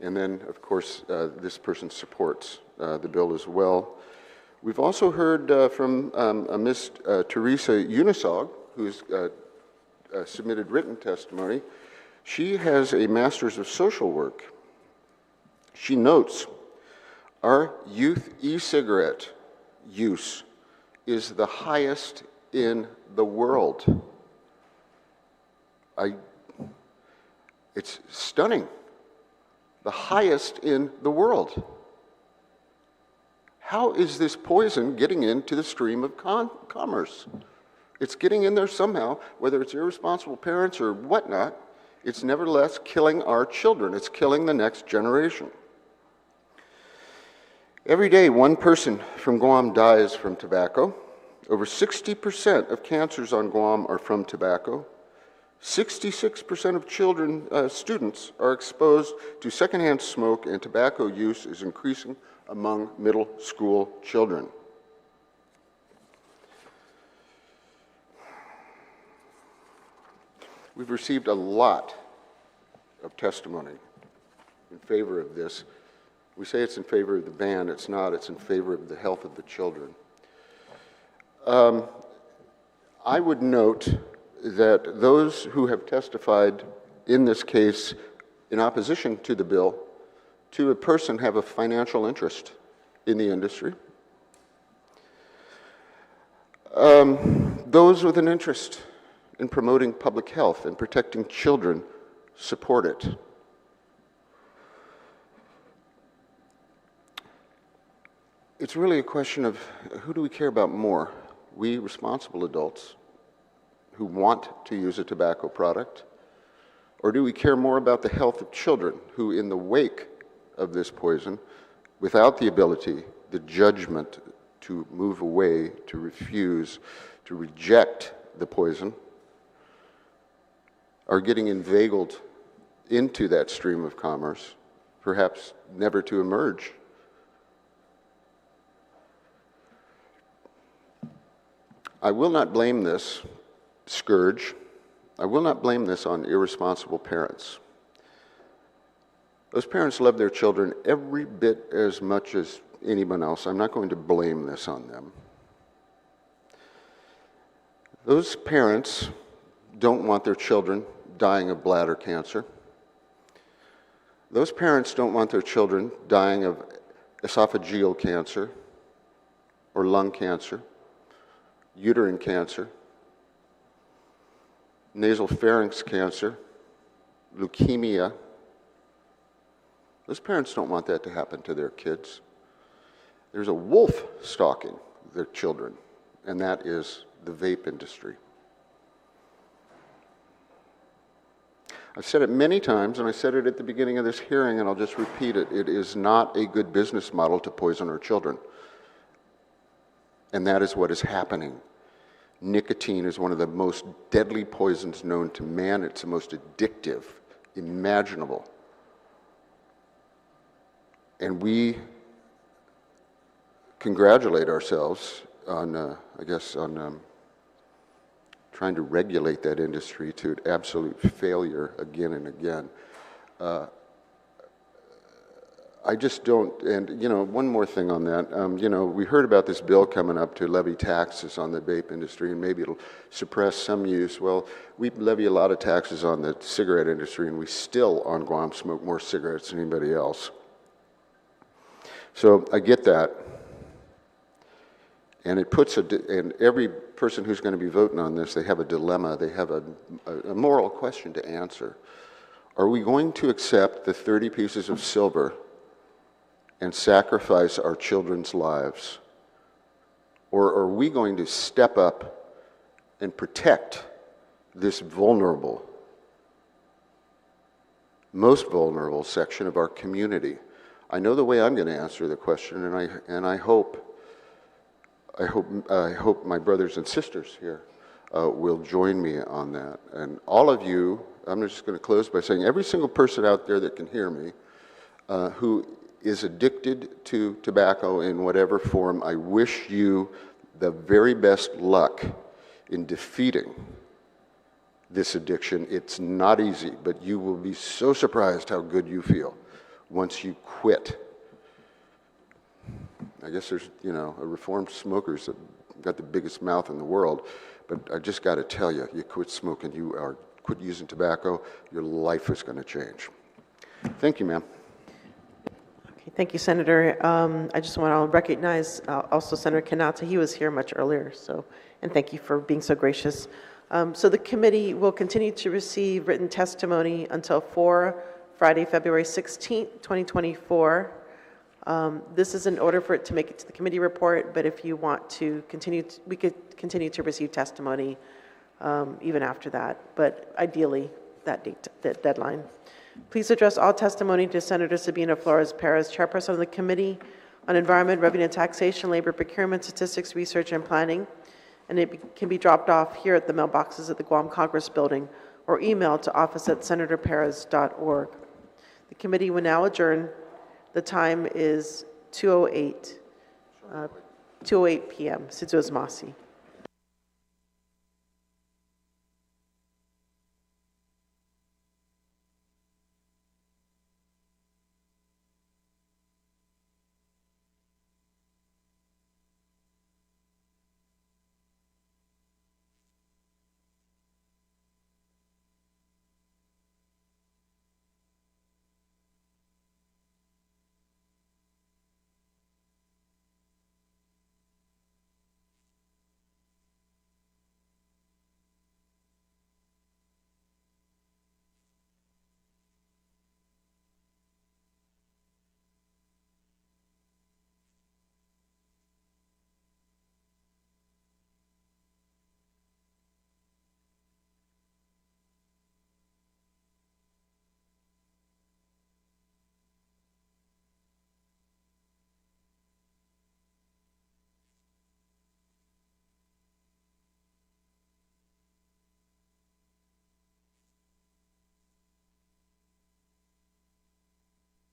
And then, of course, this person supports the bill as well. We've also heard from Ms. Teresa Unisog, who's submitted written testimony. She has a Master's of Social Work. She notes, "Our youth e-cigarette use is the highest in the world." It's stunning. The highest in the world. How is this poison getting into the stream of commerce? It's getting in there somehow, whether it's irresponsible parents or whatnot. It's nevertheless killing our children. It's killing the next generation. Every day, one person from Guam dies from tobacco. Over 60% of cancers on Guam are from tobacco. 66% of students are exposed to secondhand smoke, and tobacco use is increasing among middle school children. We've received a lot of testimony in favor of this. We say it's in favor of the ban. It's not. It's in favor of the health of the children. I would note that those who have testified in this case in opposition to the bill, to a person, have a financial interest in the industry. Those with an interest in promoting public health and protecting children support it. It's really a question of who do we care about more? We responsible adults who want to use a tobacco product, or do we care more about the health of children who, in the wake of this poison, without the ability, the judgment to move away, to refuse, to reject the poison, are getting inveigled into that stream of commerce, perhaps never to emerge? I will not blame this scourge. I will not blame this on irresponsible parents. Those parents love their children every bit as much as anyone else. I'm not going to blame this on them. Those parents don't want their children dying of bladder cancer. Those parents don't want their children dying of esophageal cancer or lung cancer, uterine cancer, nasal pharynx cancer, leukemia. Those parents don't want that to happen to their kids. There's a wolf stalking their children, and that is the vape industry. I've said it many times, and I said it at the beginning of this hearing, and I'll just repeat it. It is not a good business model to poison our children. And that is what is happening. Nicotine is one of the most deadly poisons known to man. It's the most addictive imaginable. And we congratulate ourselves on, on trying to regulate that industry to absolute failure again and again. I just don't, and one more thing on that. We heard about this bill coming up to levy taxes on the vape industry, and maybe it'll suppress some use. Well, we levy a lot of taxes on the cigarette industry, and we still on Guam smoke more cigarettes than anybody else. So I get that. And it puts and every person who's going to be voting on this, they have a dilemma. They have a moral question to answer. Are we going to accept the 30 pieces of silver and sacrifice our children's lives? Or are we going to step up and protect this vulnerable, most vulnerable section of our community? I know the way I'm going to answer the question, and I hope my brothers and sisters here will join me on that. And all of you, I'm just going to close by saying every single person out there that can hear me who is addicted to tobacco in whatever form, I wish you the very best luck in defeating this addiction. It's not easy, but you will be so surprised how good you feel once you quit. I guess there's, a reformed smokers that got the biggest mouth in the world, but I just got to tell you, you quit smoking, quit using tobacco, your life is going to change. Thank you, ma'am. Okay, thank you, Senator. I just want to recognize also Senator Kanata. He was here much earlier, and thank you for being so gracious. So the committee will continue to receive written testimony until Friday, February 16th, 2024. This is in order for it to make it to the committee report, but if you want to continue, we could continue to receive testimony even after that, but ideally that deadline. Please address all testimony to Senator Sabina Flores Perez, Chairperson of the Committee on Environment, Revenue and Taxation, Labor, Procurement, Statistics, Research, and Planning, and it can be dropped off here at the mailboxes at the Guam Congress Building or emailed to office@senatorperez.org. The committee will now adjourn. The time is 2:08 p.m. Sidzu's Masi.